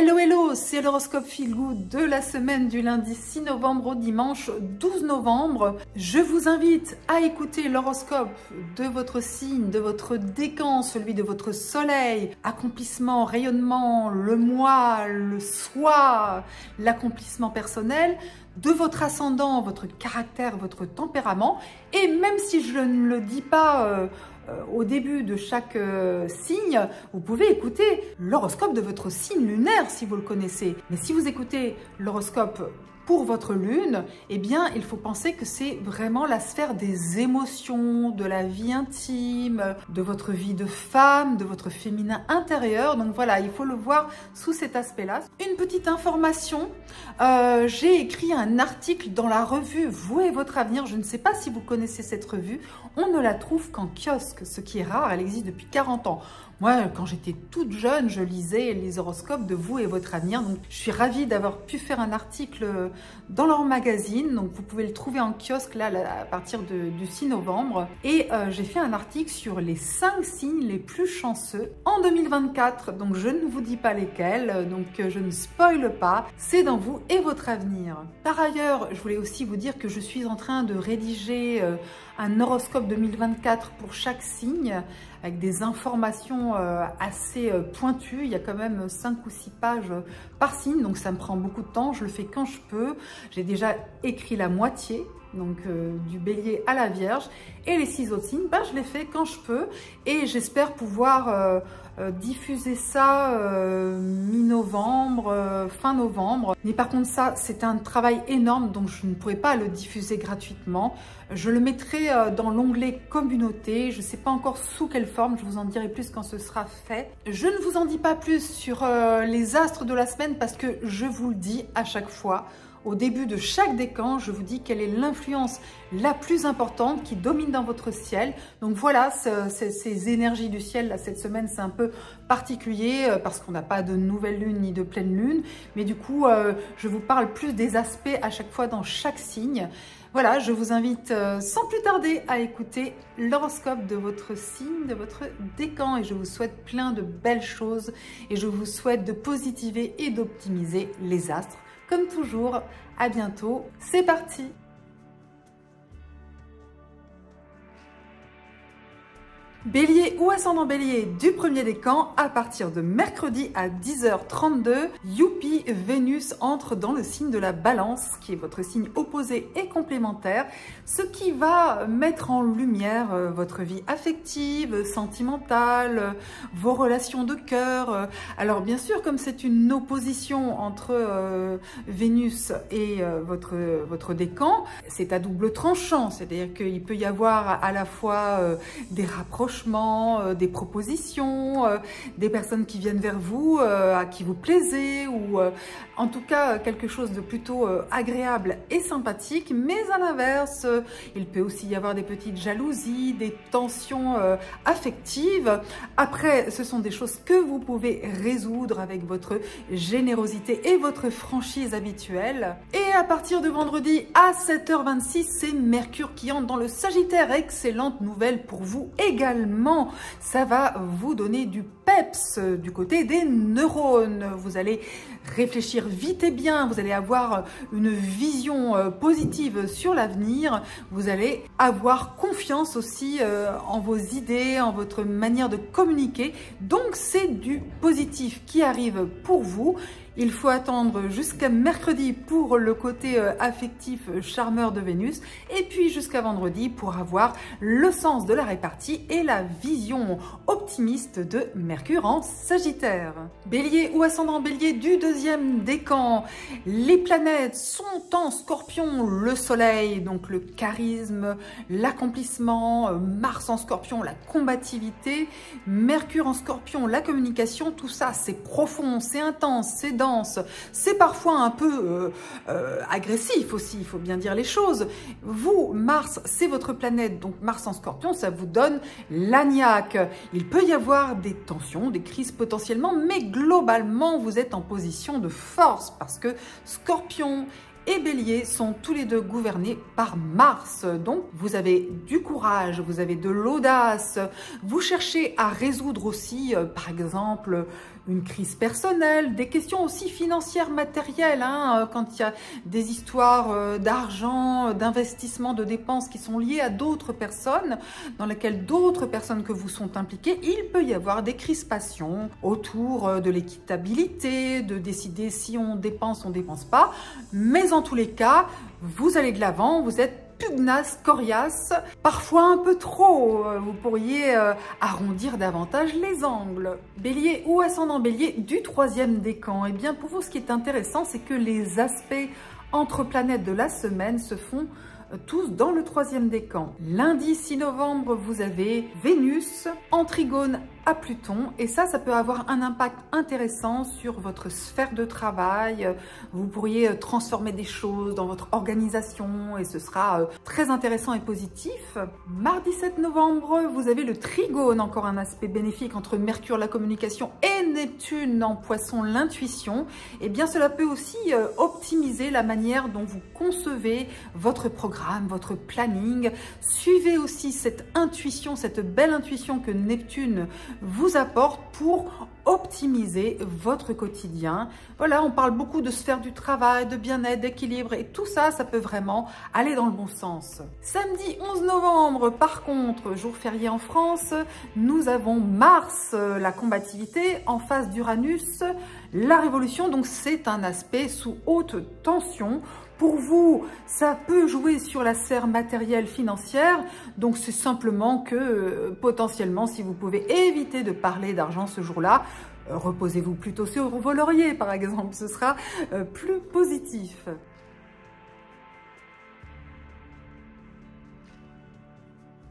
Hello, hello, c'est l'horoscope Feel Good de la semaine du lundi 6 novembre au dimanche 12 novembre. Je vous invite à écouter l'horoscope de votre signe, de votre décan, celui de votre soleil, accomplissement, rayonnement, le moi, le soi, l'accomplissement personnel, de votre ascendant, votre caractère, votre tempérament. Et même si je ne le dis pas au début de chaque signe, vous pouvez écouter l'horoscope de votre signe lunaire si vous le connaissez. Mais si vous écoutez l'horoscope pour votre lune, eh bien, il faut penser que c'est vraiment la sphère des émotions, de la vie intime, de votre vie de femme, de votre féminin intérieur. Donc voilà, il faut le voir sous cet aspect-là. Une petite information, j'ai écrit un article dans la revue Vous et votre avenir. Je ne sais pas si vous connaissez cette revue. On ne la trouve qu'en kiosque, ce qui est rare. Elle existe depuis 40 ans. Moi, quand j'étais toute jeune, je lisais les horoscopes de Vous et votre avenir. Donc, je suis ravie d'avoir pu faire un article dans leur magazine. Donc, vous pouvez le trouver en kiosque là à partir du 6 novembre. Et j'ai fait un article sur les 5 signes les plus chanceux en 2024. Donc, je ne vous dis pas lesquels. Donc, je ne spoile pas. C'est dans Vous et votre avenir. Par ailleurs, je voulais aussi vous dire que je suis en train de rédiger un horoscope 2024 pour chaque signe, avec des informations assez pointues. Il y a quand même 5 ou 6 pages par signe, donc ça me prend beaucoup de temps. Je le fais quand je peux. J'ai déjà écrit la moitié, donc du bélier à la vierge. Et les 6 autres signes, je les fais quand je peux. Et j'espère pouvoir diffuser ça mi-novembre, fin novembre. Mais par contre, ça, c'est un travail énorme, donc je ne pourrai pas le diffuser gratuitement. Je le mettrai dans l'onglet communauté. Je ne sais pas encore sous quelle forme, je vous en dirai plus quand ce sera fait. Je ne vous en dis pas plus sur les astres de la semaine parce que je vous le dis à chaque fois. Au début de chaque décan, je vous dis quelle est l'influence la plus importante qui domine dans votre ciel. Donc voilà, ces énergies du ciel, là, cette semaine, c'est un peu particulier parce qu'on n'a pas de nouvelle lune ni de pleine lune. Mais du coup, je vous parle plus des aspects à chaque fois dans chaque signe. Voilà, je vous invite sans plus tarder à écouter l'horoscope de votre signe, de votre décan. Et je vous souhaite plein de belles choses. Et je vous souhaite de positiver et d'optimiser les astres. Comme toujours, à bientôt, c'est parti! Bélier ou ascendant bélier du premier décan, à partir de mercredi à 10h32, youpi, Vénus entre dans le signe de la balance, qui est votre signe opposé et complémentaire, ce qui va mettre en lumière votre vie affective, sentimentale, vos relations de cœur. Alors bien sûr, comme c'est une opposition entre Vénus et votre décan, c'est à double tranchant, c'est-à-dire qu'il peut y avoir à la fois des rapprochements, des propositions, des personnes qui viennent vers vous, à qui vous plaisez, ou en tout cas quelque chose de plutôt agréable et sympathique. Mais à l'inverse, il peut aussi y avoir des petites jalousies, des tensions affectives. Après, ce sont des choses que vous pouvez résoudre avec votre générosité et votre franchise habituelle. Et à partir de vendredi à 7h26, c'est Mercure qui entre dans le Sagittaire. Excellente nouvelle pour vous également. Ça va vous donner du peps du côté des neurones. Vous allez réfléchir vite et bien, vous allez avoir une vision positive sur l'avenir, vous allez avoir confiance aussi en vos idées, en votre manière de communiquer. Donc c'est du positif qui arrive pour vous. Il faut attendre jusqu'à mercredi pour le côté affectif charmeur de Vénus et puis jusqu'à vendredi pour avoir le sens de la répartie et la vision optimiste de Mercure en Sagittaire. Bélier ou ascendant bélier du deuxième décan, les planètes sont en Scorpion, le soleil, donc le charisme, l'accomplissement, Mars en Scorpion, la combativité, Mercure en Scorpion, la communication, tout ça c'est profond, c'est intense, c'est dense, c'est parfois un peu agressif aussi, il faut bien dire les choses. Vous, Mars, c'est votre planète, donc Mars en Scorpion, ça vous donne l'agnac. Il peut y avoir des tensions, des crises potentiellement, mais globalement, vous êtes en position de force parce que Scorpion et Bélier sont tous les deux gouvernés par Mars. Donc, vous avez du courage, vous avez de l'audace, vous cherchez à résoudre aussi, par exemple, une crise personnelle, des questions aussi financières, matérielles, hein, quand il y a des histoires d'argent, d'investissement, de dépenses qui sont liées à d'autres personnes, dans lesquelles d'autres personnes que vous sont impliquées, il peut y avoir des crispations autour de l'équitabilité, de décider si on dépense, on dépense pas, mais en tous les cas, vous allez de l'avant, vous êtes pugnace, coriace, parfois un peu trop. Vous pourriez arrondir davantage les angles. Bélier ou ascendant Bélier du troisième décan. Eh bien, pour vous, ce qui est intéressant, c'est que les aspects entre planètes de la semaine se font tous dans le troisième décan. Lundi 6 novembre, vous avez Vénus en trigone à Pluton et ça peut avoir un impact intéressant sur votre sphère de travail. Vous pourriez transformer des choses dans votre organisation et ce sera très intéressant et positif. Mardi 7 novembre, vous avez le trigone, encore un aspect bénéfique entre Mercure, la communication, et Neptune en Poisson, l'intuition. Et bien cela peut aussi optimiser la manière dont vous concevez votre programme, votre planning. Suivez aussi cette intuition, cette belle intuition que Neptune vous apporte pour optimiser votre quotidien. Voilà, on parle beaucoup de sphère du travail, de bien-être, d'équilibre et tout ça, ça peut vraiment aller dans le bon sens. Samedi 11 novembre, par contre, jour férié en France, nous avons Mars, la combativité, en face d'Uranus, la révolution. Donc c'est un aspect sous haute tension. Pour vous, ça peut jouer sur la sphère matérielle financière, donc c'est simplement que potentiellement, si vous pouvez éviter de parler d'argent ce jour-là, reposez-vous plutôt sur vos lauriers par exemple, ce sera plus positif.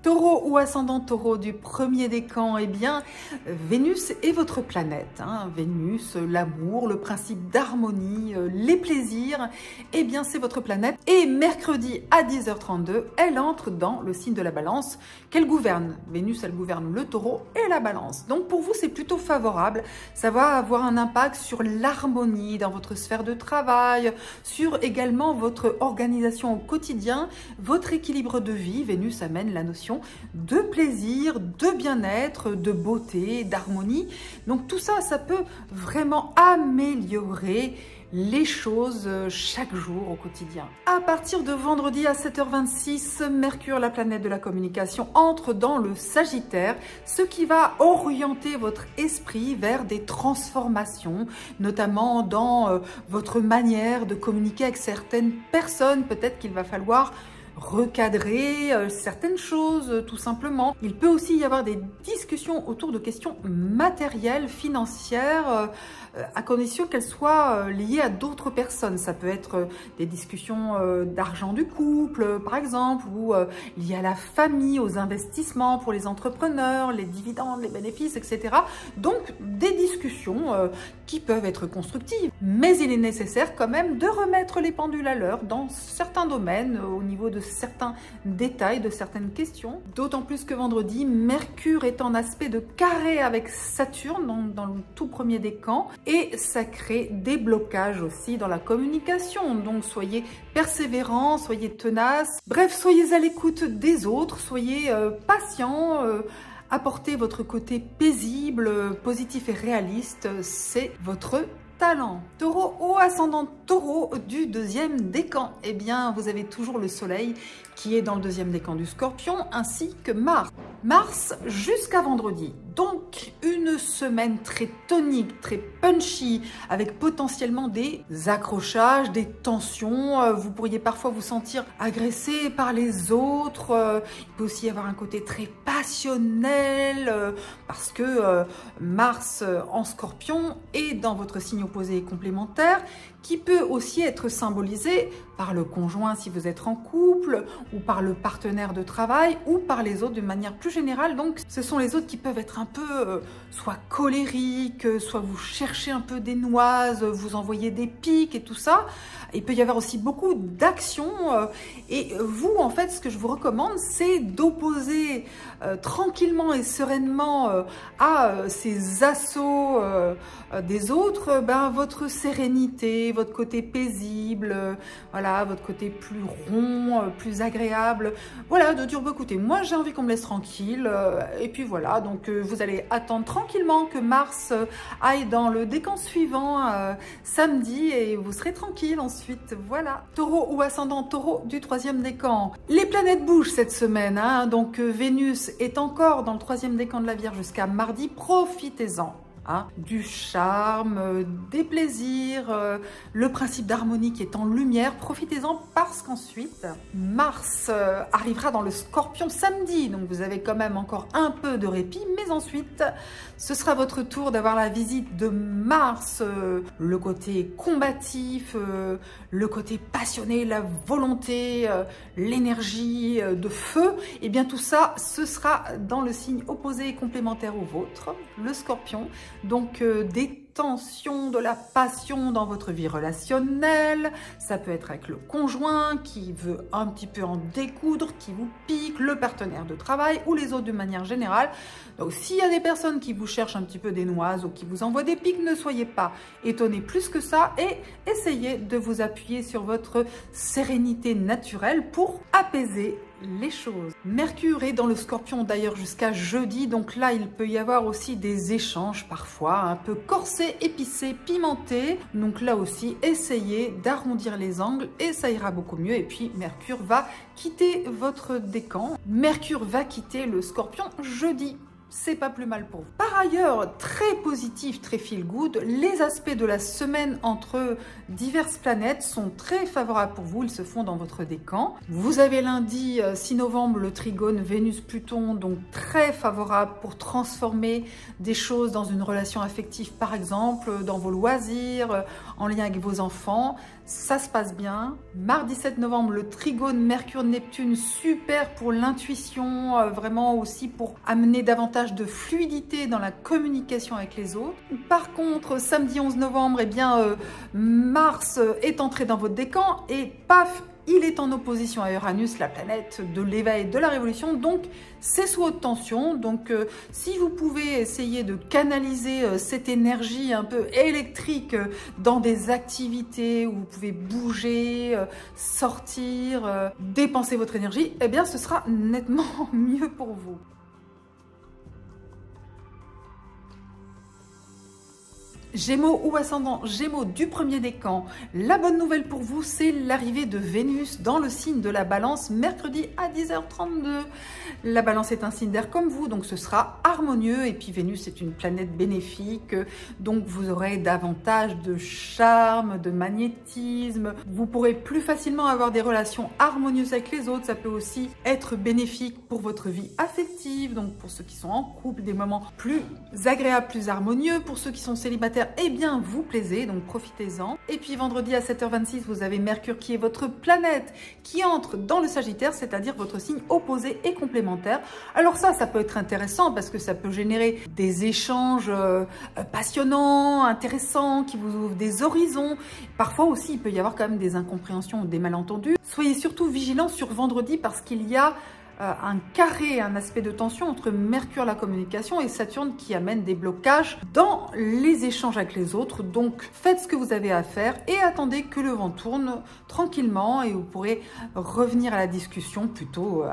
Taureau ou ascendant Taureau du premier décan, eh bien, Vénus est votre planète. Hein. Vénus, l'amour, le principe d'harmonie, les plaisirs, eh bien, c'est votre planète. Et mercredi à 10h32, elle entre dans le signe de la Balance qu'elle gouverne. Vénus, elle gouverne le Taureau et la Balance. Donc, pour vous, c'est plutôt favorable. Ça va avoir un impact sur l'harmonie dans votre sphère de travail, sur également votre organisation au quotidien, votre équilibre de vie. Vénus amène la notion de plaisir, de bien-être, de beauté, d'harmonie. Donc tout ça, ça peut vraiment améliorer les choses chaque jour au quotidien. À partir de vendredi à 7h26, Mercure, la planète de la communication, entre dans le Sagittaire, ce qui va orienter votre esprit vers des transformations, notamment dans votre manière de communiquer avec certaines personnes. Peut-être qu'il va falloir recadrer certaines choses tout simplement. Il peut aussi y avoir des discussions autour de questions matérielles, financières, à condition qu'elles soient liées à d'autres personnes. Ça peut être des discussions d'argent du couple par exemple, ou liées à la famille, aux investissements pour les entrepreneurs, les dividendes, les bénéfices, etc. Donc des discussions qui peuvent être constructives. Mais il est nécessaire quand même de remettre les pendules à l'heure dans certains domaines, au niveau de certains détails, de certaines questions. D'autant plus que vendredi, Mercure est en aspect de carré avec Saturne dans le tout premier décan et ça crée des blocages aussi dans la communication. Donc soyez persévérants, soyez tenaces, bref, soyez à l'écoute des autres, soyez patients, apportez votre côté paisible, positif et réaliste, c'est votre talent. Taureau ou ascendant Taureau du deuxième décan, eh bien vous avez toujours le soleil qui est dans le deuxième décan du Scorpion ainsi que Mars. Mars jusqu'à vendredi, donc une semaine très tonique, très punchy, avec potentiellement des accrochages, des tensions. Vous pourriez parfois vous sentir agressé par les autres. Il peut aussi y avoir un côté très passionnel parce que Mars en Scorpion est dans votre signe opposé et complémentaire, qui peut aussi être symbolisé par le conjoint si vous êtes en couple, ou par le partenaire de travail, ou par les autres de manière plus générale. Donc ce sont les autres qui peuvent être un peu soit colériques, soit vous cherchez un peu des noises, vous envoyez des pics et tout ça. Il peut y avoir aussi beaucoup d'actions et vous, en fait, ce que je vous recommande, c'est d'opposer tranquillement et sereinement à ces assauts des autres, votre sérénité, côté, votre côté paisible, voilà, votre côté plus rond, plus agréable. Voilà, de dire, bah, écoutez, moi j'ai envie qu'on me laisse tranquille. Et puis voilà, donc vous allez attendre tranquillement que Mars aille dans le décan suivant samedi et vous serez tranquille ensuite. Voilà. Taureau ou ascendant Taureau du troisième décan. Les planètes bougent cette semaine, hein, donc Vénus est encore dans le troisième décan de la Vierge jusqu'à mardi. Profitez-en. Hein, du charme, des plaisirs, le principe d'harmonie qui est en lumière. Profitez-en parce qu'ensuite, Mars arrivera dans le Scorpion samedi. Donc vous avez quand même encore un peu de répit. Mais ensuite, ce sera votre tour d'avoir la visite de Mars. Le côté combatif, le côté passionné, la volonté, l'énergie de feu. Et bien tout ça, ce sera dans le signe opposé et complémentaire au vôtre, le Scorpion. Donc des tensions, de la passion dans votre vie relationnelle, ça peut être avec le conjoint qui veut un petit peu en découdre, qui vous pique, le partenaire de travail ou les autres de manière générale. Donc s'il y a des personnes qui vous cherchent un petit peu des noises ou qui vous envoient des pics, ne soyez pas étonnés plus que ça et essayez de vous appuyer sur votre sérénité naturelle pour apaiser les choses. Mercure est dans le Scorpion d'ailleurs jusqu'à jeudi, donc là il peut y avoir aussi des échanges parfois un peu corsés, épicés, pimentés. Donc là aussi essayez d'arrondir les angles et ça ira beaucoup mieux. Et puis Mercure va quitter votre décan. Mercure va quitter le Scorpion jeudi. C'est pas plus mal pour vous. Par ailleurs, très positif, très feel good, les aspects de la semaine entre diverses planètes sont très favorables pour vous. Ils se font dans votre décan. Vous avez lundi 6 novembre le trigone Vénus-Pluton, donc très favorable pour transformer des choses dans une relation affective, par exemple, dans vos loisirs, en lien avec vos enfants. Ça se passe bien. Mardi 7 novembre, le trigone Mercure-Neptune, super pour l'intuition, vraiment aussi pour amener davantage de fluidité dans la communication avec les autres. Par contre, samedi 11 novembre, eh bien, Mars est entré dans votre décan et paf, il est en opposition à Uranus, la planète de l'éveil, de la révolution, donc c'est sous haute tension. Donc si vous pouvez essayer de canaliser cette énergie un peu électrique dans des activités où vous pouvez bouger, sortir, dépenser votre énergie, eh bien ce sera nettement mieux pour vous. Gémeaux ou ascendant Gémeaux du premier décan, la bonne nouvelle pour vous, c'est l'arrivée de Vénus dans le signe de la Balance mercredi à 10h32. La Balance est un signe d'air comme vous, donc ce sera harmonieux. Et puis Vénus est une planète bénéfique, donc vous aurez davantage de charme, de magnétisme. Vous pourrez plus facilement avoir des relations harmonieuses avec les autres. Ça peut aussi être bénéfique pour votre vie affective, donc pour ceux qui sont en couple, des moments plus agréables, plus harmonieux. Pour ceux qui sont célibataires, eh bien vous plaisez, donc profitez-en. Et puis vendredi à 7h26, vous avez Mercure qui est votre planète qui entre dans le Sagittaire, c'est-à-dire votre signe opposé et complémentaire. Alors ça peut être intéressant parce que ça peut générer des échanges passionnants, intéressants, qui vous ouvrent des horizons. Parfois aussi, il peut y avoir quand même des incompréhensions ou des malentendus. Soyez surtout vigilants sur vendredi parce qu'il y a un carré, un aspect de tension entre Mercure, la communication, et Saturne qui amène des blocages dans les échanges avec les autres. Donc faites ce que vous avez à faire et attendez que le vent tourne tranquillement et vous pourrez revenir à la discussion plutôt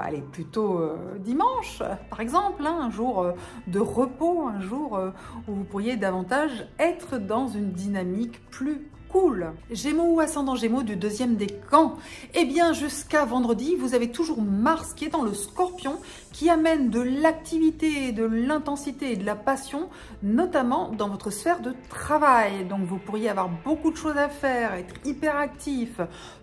dimanche par exemple, hein, un jour de repos, un jour où vous pourriez davantage être dans une dynamique plus cool. Gémeaux ou ascendant Gémeaux du deuxième décan, eh bien jusqu'à vendredi, vous avez toujours Mars qui est dans le Scorpion, qui amène de l'activité, de l'intensité et de la passion, notamment dans votre sphère de travail. Donc vous pourriez avoir beaucoup de choses à faire, être hyper actif.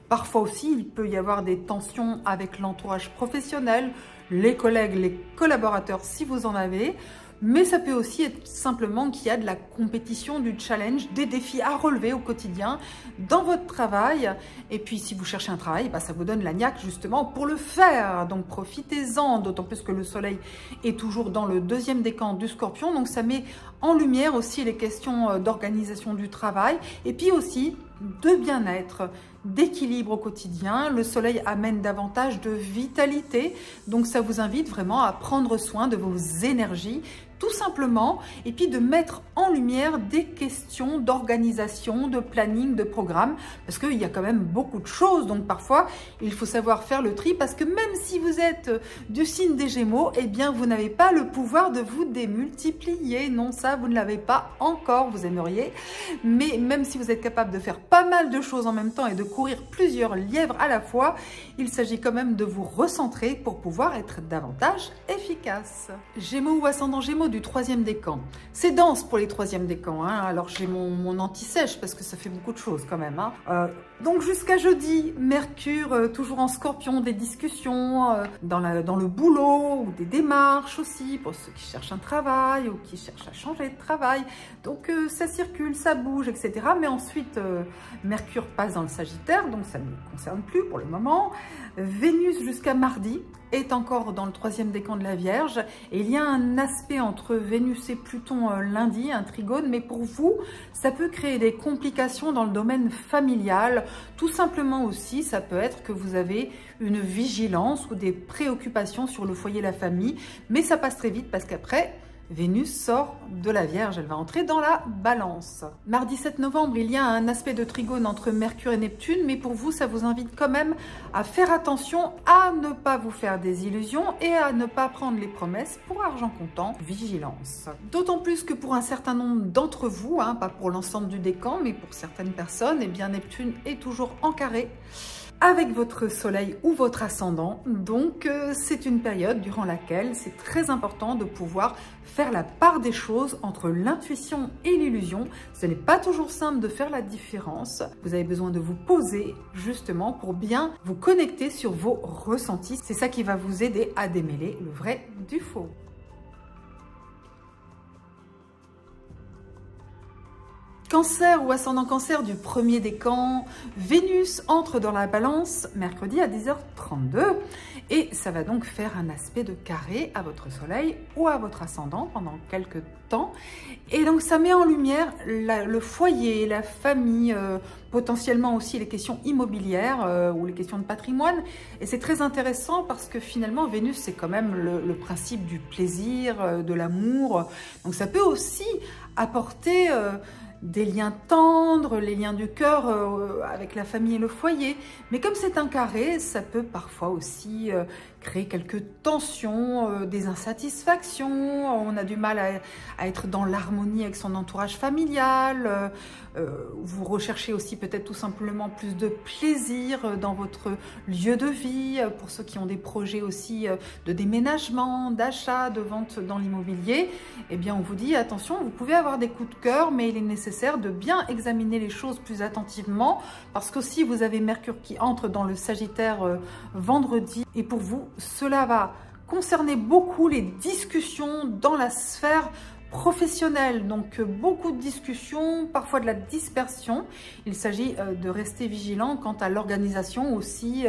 Parfois aussi, il peut y avoir des tensions avec l'entourage professionnel, les collègues, les collaborateurs si vous en avez. Mais ça peut aussi être simplement qu'il y a de la compétition, du challenge, des défis à relever au quotidien dans votre travail. Et puis si vous cherchez un travail, ça vous donne la niaque justement pour le faire. Donc profitez-en, d'autant plus que le soleil est toujours dans le deuxième décan du Scorpion. Donc ça met en lumière aussi les questions d'organisation du travail et puis aussi de bien-être, d'équilibre au quotidien. Le soleil amène davantage de vitalité. Donc ça vous invite vraiment à prendre soin de vos énergies tout simplement, et puis de mettre en lumière des questions d'organisation, de planning, de programme, parce qu'il y a quand même beaucoup de choses, donc parfois il faut savoir faire le tri, parce que même si vous êtes du signe des Gémeaux, eh bien vous n'avez pas le pouvoir de vous démultiplier, non, ça vous ne l'avez pas encore, vous aimeriez, mais même si vous êtes capable de faire pas mal de choses en même temps et de courir plusieurs lièvres à la fois, il s'agit quand même de vous recentrer pour pouvoir être davantage efficace. Gémeaux ou ascendant Gémeaux du troisième décan. C'est dense pour les troisièmes décans, hein. Alors j'ai mon anti-sèche parce que ça fait beaucoup de choses quand même, hein. Donc jusqu'à jeudi, Mercure toujours en Scorpion, des discussions dans le boulot ou des démarches aussi pour ceux qui cherchent un travail ou qui cherchent à changer de travail. Donc ça circule, ça bouge, etc. Mais ensuite, Mercure passe dans le Sagittaire, donc ça ne nous concerne plus pour le moment. Vénus jusqu'à mardi est encore dans le troisième décan de la Vierge. Et il y a un aspect entre Vénus et Pluton lundi, un trigone, mais pour vous, ça peut créer des complications dans le domaine familial. Tout simplement aussi, ça peut être que vous avez une vigilance ou des préoccupations sur le foyer, la famille, mais ça passe très vite parce qu'après, Vénus sort de la Vierge, elle va entrer dans la Balance. Mardi 7 novembre, il y a un aspect de trigone entre Mercure et Neptune, mais pour vous, ça vous invite quand même à faire attention à ne pas vous faire des illusions et à ne pas prendre les promesses pour argent comptant. Vigilance. D'autant plus que pour un certain nombre d'entre vous, hein, pas pour l'ensemble du décan, mais pour certaines personnes, eh bien Neptune est toujours en carré avec votre soleil ou votre ascendant. Donc c'est une période durant laquelle c'est très important de pouvoir faire la part des choses entre l'intuition et l'illusion. Ce n'est pas toujours simple de faire la différence. Vous avez besoin de vous poser justement pour bien vous connecter sur vos ressentis. C'est ça qui va vous aider à démêler le vrai du faux. Cancer ou ascendant Cancer du premier décan, Vénus entre dans la Balance mercredi à 10h32 et ça va donc faire un aspect de carré à votre soleil ou à votre ascendant pendant quelques temps. Et donc ça met en lumière le foyer, la famille, potentiellement aussi les questions immobilières ou les questions de patrimoine. Et c'est très intéressant parce que finalement Vénus c'est quand même le principe du plaisir, de l'amour. Donc ça peut aussi apporter des liens tendres, les liens du cœur avec la famille et le foyer. Mais comme c'est un carré, ça peut parfois aussi créer quelques tensions, des insatisfactions. On a du mal à être dans l'harmonie avec son entourage familial. Vous recherchez aussi peut-être tout simplement plus de plaisir dans votre lieu de vie. Pour ceux qui ont des projets aussi de déménagement, d'achat, de vente dans l'immobilier, eh bien on vous dit attention, vous pouvez avoir des coups de cœur, mais il est nécessaire de bien examiner les choses plus attentivement parce qu'aussi vous avez Mercure qui entre dans le Sagittaire vendredi et pour vous, cela va concerner beaucoup les discussions dans la sphère professionnelle, donc beaucoup de discussions, parfois de la dispersion. Il s'agit de rester vigilant quant à l'organisation aussi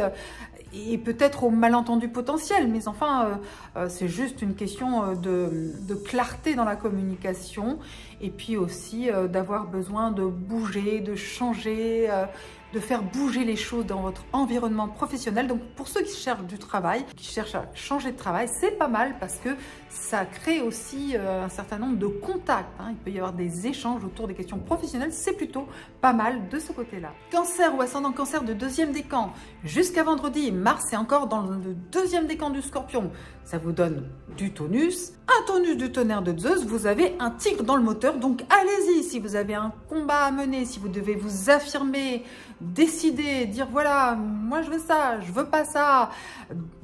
et peut-être au malentendu potentiel, mais enfin c'est juste une question de clarté dans la communication et puis aussi d'avoir besoin de bouger, de changer, de faire bouger les choses dans votre environnement professionnel. Donc pour ceux qui cherchent du travail, qui cherchent à changer de travail, c'est pas mal parce que ça crée aussi un certain nombre de contacts, hein. Il peut y avoir des échanges autour des questions professionnelles, c'est plutôt pas mal de ce côté-là. Cancer ou ascendant Cancer de deuxième décan, jusqu'à vendredi, Mars est encore dans le deuxième décan du Scorpion. Ça vous donne du tonus, un tonus du tonnerre de Zeus, vous avez un tigre dans le moteur, donc allez-y, si vous avez un combat à mener, si vous devez vous affirmer, décider, dire voilà, moi je veux ça, je veux pas ça,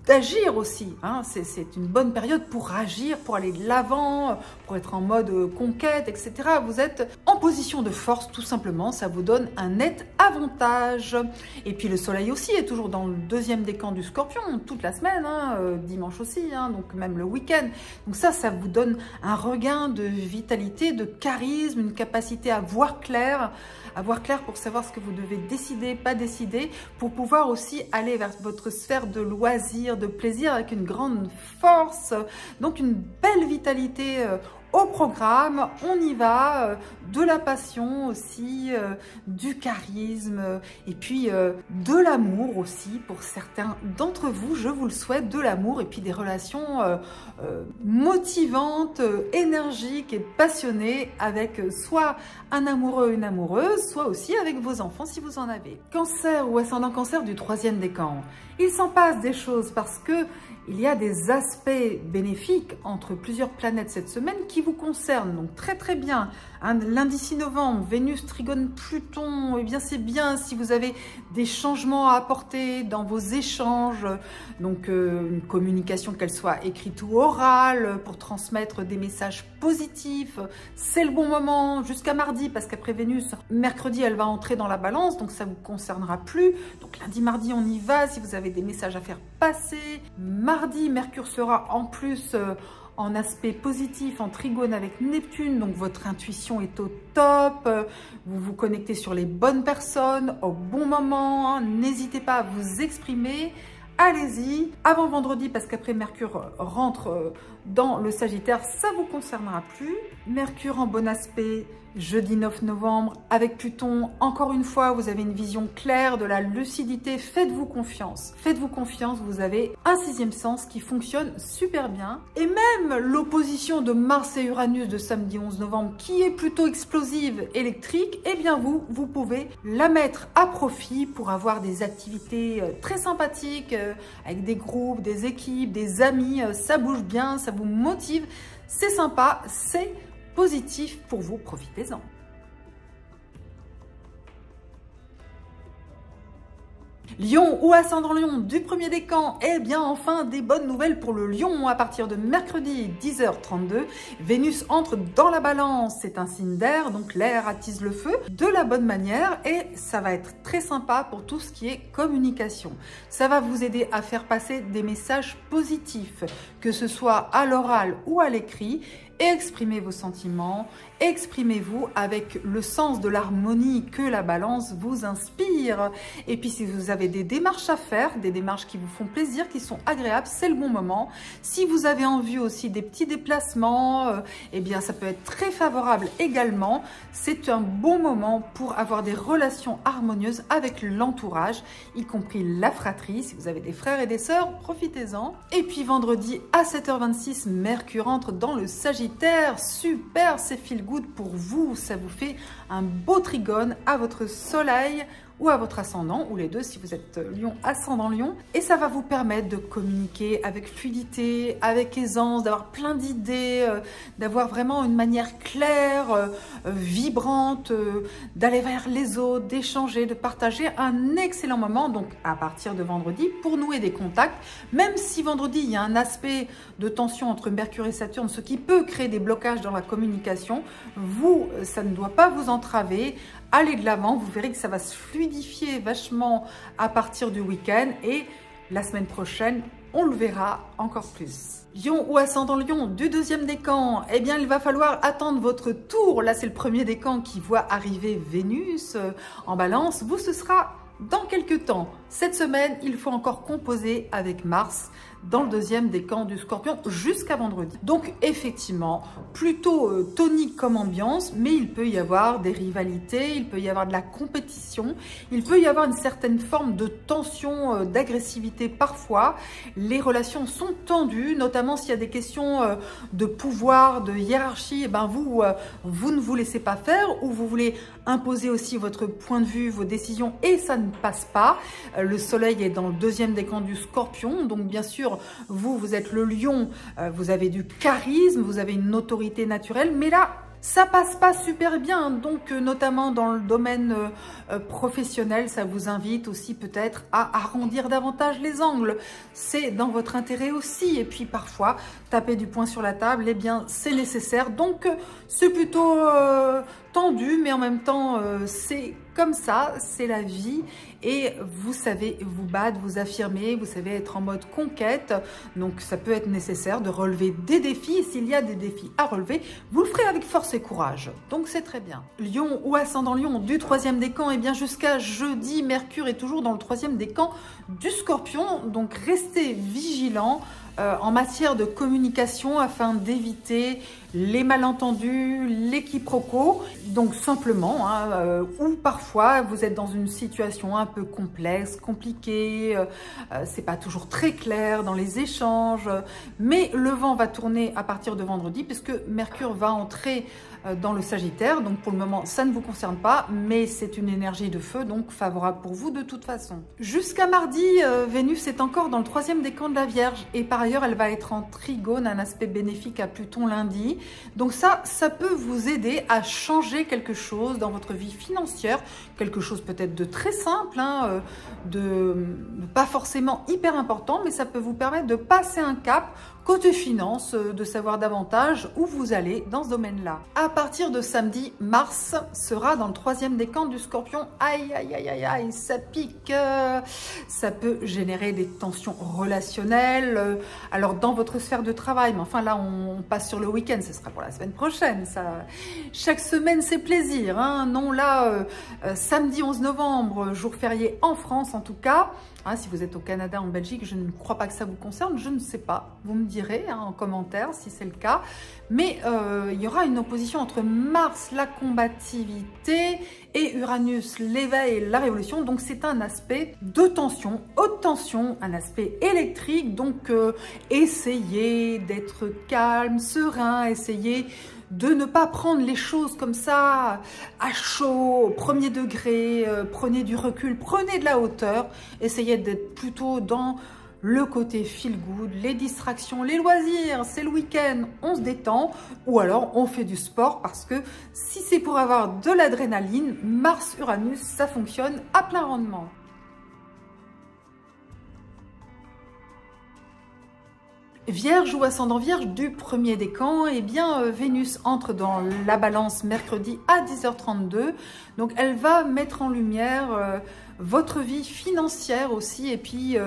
d'agir aussi, hein. C'est une bonne période pour agir, pour aller de l'avant, pour être en mode conquête, etc. Vous êtes en position de force tout simplement, ça vous donne un net avantage. Et puis le soleil aussi est toujours dans le deuxième décan du Scorpion, toute la semaine, hein, dimanche aussi, hein, donc même le week-end. Donc ça vous donne un regain de vitalité, de charisme, une capacité à voir clair pour savoir ce que vous devez décider, pas décider, pour pouvoir aussi aller vers votre sphère de loisirs, de plaisir avec une grande force. Donc une belle vitalité Au programme, on y va, de la passion aussi, du charisme et puis de l'amour aussi pour certains d'entre vous, je vous le souhaite, de l'amour et puis des relations motivantes, énergiques et passionnées avec soit un amoureux, une amoureuse, soit aussi avec vos enfants si vous en avez. Cancer ou ascendant Cancer du troisième décan, il s'en passe des choses parce que il y a des aspects bénéfiques entre plusieurs planètes cette semaine qui vous concernent, donc très bien. Lundi 6 novembre, Vénus trigone Pluton, eh bien c'est bien si vous avez des changements à apporter dans vos échanges, donc une communication qu'elle soit écrite ou orale pour transmettre des messages positifs, c'est le bon moment jusqu'à mardi parce qu'après Vénus, mercredi elle va entrer dans la balance, donc ça ne vous concernera plus. Donc lundi, mardi on y va si vous avez des messages à faire passer. Mardi, Mercure sera en plus en aspect positif, en trigone avec Neptune, donc votre intuition est au top, vous vous connectez sur les bonnes personnes au bon moment, n'hésitez pas à vous exprimer, allez-y, avant vendredi parce qu'après Mercure rentre dans le Sagittaire, ça ne vous concernera plus. Mercure en bon aspect, jeudi 9 novembre, avec Pluton, encore une fois, vous avez une vision claire de la lucidité, faites-vous confiance. Faites-vous confiance, vous avez un sixième sens qui fonctionne super bien. Et même l'opposition de Mars et Uranus de samedi 11 novembre, qui est plutôt explosive, électrique, eh bien vous pouvez la mettre à profit pour avoir des activités très sympathiques, avec des groupes, des équipes, des amis, ça bouge bien, ça vous motive, c'est sympa, c'est positif pour vous, profitez-en. Lion ou ascendant Lion du premier décan, eh bien enfin des bonnes nouvelles pour le Lion à partir de mercredi 10h32. Vénus entre dans la balance, c'est un signe d'air, donc l'air attise le feu de la bonne manière et ça va être très sympa pour tout ce qui est communication. Ça va vous aider à faire passer des messages positifs, que ce soit à l'oral ou à l'écrit. Exprimez vos sentiments, exprimez-vous avec le sens de l'harmonie que la balance vous inspire. Et puis si vous avez des démarches à faire, des démarches qui vous font plaisir, qui sont agréables, c'est le bon moment. Si vous avez en vue aussi des petits déplacements, eh bien ça peut être très favorable également. C'est un bon moment pour avoir des relations harmonieuses avec l'entourage, y compris la fratrie. Si vous avez des frères et des sœurs, profitez-en. Et puis vendredi à 7h26, Mercure entre dans le Sagittaire. Super, c'est feel good pour vous, ça vous fait un beau trigone à votre soleil ou à votre ascendant, ou les deux si vous êtes Lion, ascendant Lion, et ça va vous permettre de communiquer avec fluidité, avec aisance, d'avoir plein d'idées, d'avoir vraiment une manière claire, vibrante, d'aller vers les autres, d'échanger, de partager un excellent moment, donc à partir de vendredi, pour nouer des contacts, même si vendredi il y a un aspect de tension entre Mercure et Saturne, ce qui peut créer des blocages dans la communication, vous, ça ne doit pas vous entraver. Allez de l'avant, vous verrez que ça va se fluidifier vachement à partir du week-end et la semaine prochaine, on le verra encore plus. Lion ou ascendant Lion du deuxième décan, eh bien il va falloir attendre votre tour. Là c'est le premier décan qui voit arriver Vénus en balance. Vous, ce sera dans quelques temps. Cette semaine, il faut encore composer avec Mars dans le deuxième décan du Scorpion jusqu'à vendredi. Donc effectivement, plutôt tonique comme ambiance, mais il peut y avoir des rivalités, il peut y avoir de la compétition, il peut y avoir une certaine forme de tension, d'agressivité parfois. Les relations sont tendues, notamment s'il y a des questions de pouvoir, de hiérarchie, et ben vous ne vous laissez pas faire ou vous voulez imposer aussi votre point de vue, vos décisions et ça ne passe pas. Le soleil est dans le deuxième décan du Scorpion, donc bien sûr, vous êtes le Lion, vous avez du charisme, vous avez une autorité naturelle, mais là, ça passe pas super bien, donc notamment dans le domaine professionnel, ça vous invite aussi peut-être à arrondir davantage les angles. C'est dans votre intérêt aussi, et puis parfois, taper du poing sur la table, eh bien, c'est nécessaire. Donc, c'est plutôt tendu, mais en même temps, c'est comme ça, c'est la vie et vous savez vous battre, vous affirmer, vous savez être en mode conquête. Donc ça peut être nécessaire de relever des défis et s'il y a des défis à relever, vous le ferez avec force et courage. Donc c'est très bien. Lion ou ascendant Lion du troisième décan, et bien jusqu'à jeudi, Mercure est toujours dans le troisième décan du Scorpion. Donc restez vigilants. en matière de communication afin d'éviter les malentendus, les quiproquos. Donc simplement, ou parfois vous êtes dans une situation un peu complexe, compliquée, c'est pas toujours très clair dans les échanges, mais le vent va tourner à partir de vendredi puisque Mercure va entrer dans le Sagittaire. Donc pour le moment, ça ne vous concerne pas, mais c'est une énergie de feu, donc favorable pour vous de toute façon. Jusqu'à mardi, Vénus est encore dans le 3e décan de la Vierge et par ailleurs, elle va être en trigone, un aspect bénéfique à Pluton lundi. Donc ça peut vous aider à changer quelque chose dans votre vie financière, quelque chose peut-être de très simple, de pas forcément hyper important, mais ça peut vous permettre de passer un cap côté finance, de savoir davantage où vous allez dans ce domaine-là. À partir de samedi, Mars sera dans le 3e décan du Scorpion. Aïe, aïe, aïe, aïe, aïe, ça pique. Ça peut générer des tensions relationnelles. Alors, dans votre sphère de travail, mais enfin là, on passe sur le week-end, ce sera pour la semaine prochaine. Ça. Chaque semaine, c'est plaisir. Non, là, samedi 11 novembre, jour férié en France en tout cas. Si vous êtes au Canada, en Belgique, je ne crois pas que ça vous concerne, je ne sais pas. Vous me direz en commentaire si c'est le cas. Mais il y aura une opposition entre Mars, la combativité, et Uranus, l'éveil, la révolution. Donc c'est un aspect de tension, haute tension, un aspect électrique. Donc essayez d'être calme, serein, essayez de ne pas prendre les choses comme ça à chaud, au premier degré, prenez du recul, prenez de la hauteur, essayez d'être plutôt dans le côté feel good, les distractions, les loisirs, c'est le week-end, on se détend, ou alors on fait du sport parce que si c'est pour avoir de l'adrénaline, Mars-Uranus, ça fonctionne à plein rendement. Vierge ou ascendant Vierge du 1er décan, eh bien Vénus entre dans la balance mercredi à 10h32. Donc elle va mettre en lumière votre vie financière aussi et puis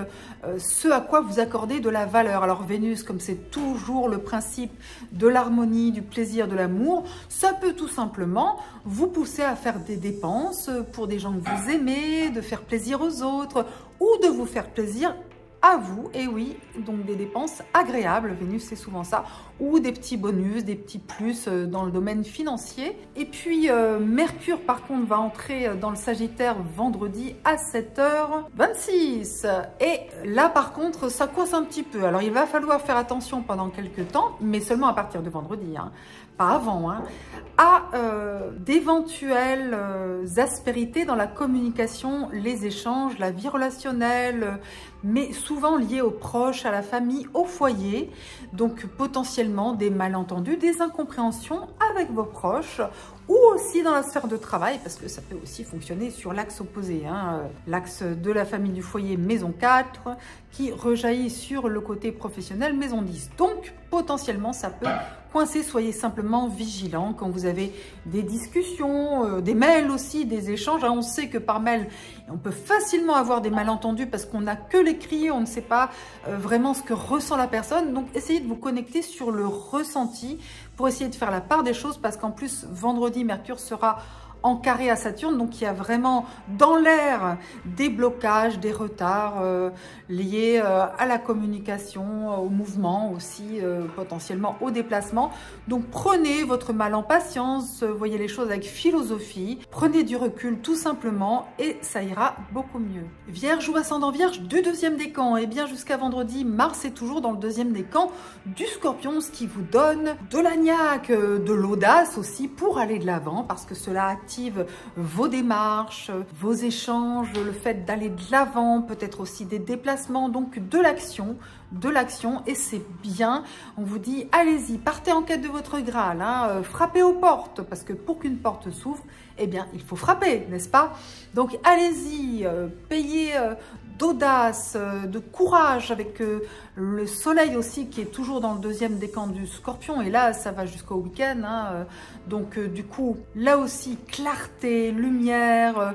ce à quoi vous accordez de la valeur. Alors Vénus, comme c'est toujours le principe de l'harmonie, du plaisir, de l'amour, ça peut tout simplement vous pousser à faire des dépenses pour des gens que vous aimez, de faire plaisir aux autres ou de vous faire plaisir à vous, et oui, donc des dépenses agréables, Vénus c'est souvent ça, ou des petits bonus, des petits plus dans le domaine financier. Et puis Mercure par contre va entrer dans le Sagittaire vendredi à 7h26. Et là par contre ça coince un petit peu, alors il va falloir faire attention pendant quelques temps, mais seulement à partir de vendredi, pas avant, à d'éventuelles aspérités dans la communication, les échanges, la vie relationnelle, mais souvent liées aux proches, à la famille, au foyer. Donc potentiellement des malentendus, des incompréhensions avec vos proches ou aussi dans la sphère de travail, parce que ça peut aussi fonctionner sur l'axe opposé, l'axe de la famille du foyer, maison 4, qui rejaillit sur le côté professionnel, maison 10. Donc, potentiellement, ça peut coincer. Soyez simplement vigilants quand vous avez des discussions, des mails aussi, des échanges. On sait que par mail, on peut facilement avoir des malentendus parce qu'on n'a que l'écrit, on ne sait pas vraiment ce que ressent la personne. Donc, essayez de vous connecter sur le ressenti pour essayer de faire la part des choses, parce qu'en plus, vendredi, Mercure sera en carré à Saturne, donc il y a vraiment dans l'air des blocages, des retards liés à la communication, au mouvement aussi, potentiellement au déplacement. Donc prenez votre mal en patience, voyez les choses avec philosophie, prenez du recul tout simplement et ça ira beaucoup mieux. Vierge ou ascendant Vierge du 2e décan, et bien jusqu'à vendredi, Mars est toujours dans le 2e décan du Scorpion, ce qui vous donne de la niaque, de l'audace aussi pour aller de l'avant, parce que cela active vos démarches, vos échanges, le fait d'aller de l'avant, peut-être aussi des déplacements, donc de l'action, et c'est bien. On vous dit, allez-y, partez en quête de votre Graal, frappez aux portes, parce que pour qu'une porte s'ouvre, eh bien, il faut frapper, n'est-ce pas? Donc, allez-y, payez d'audace, de courage, avec le soleil aussi qui est toujours dans le 2e décan du Scorpion, et là ça va jusqu'au week-end, donc du coup là aussi clarté, lumière,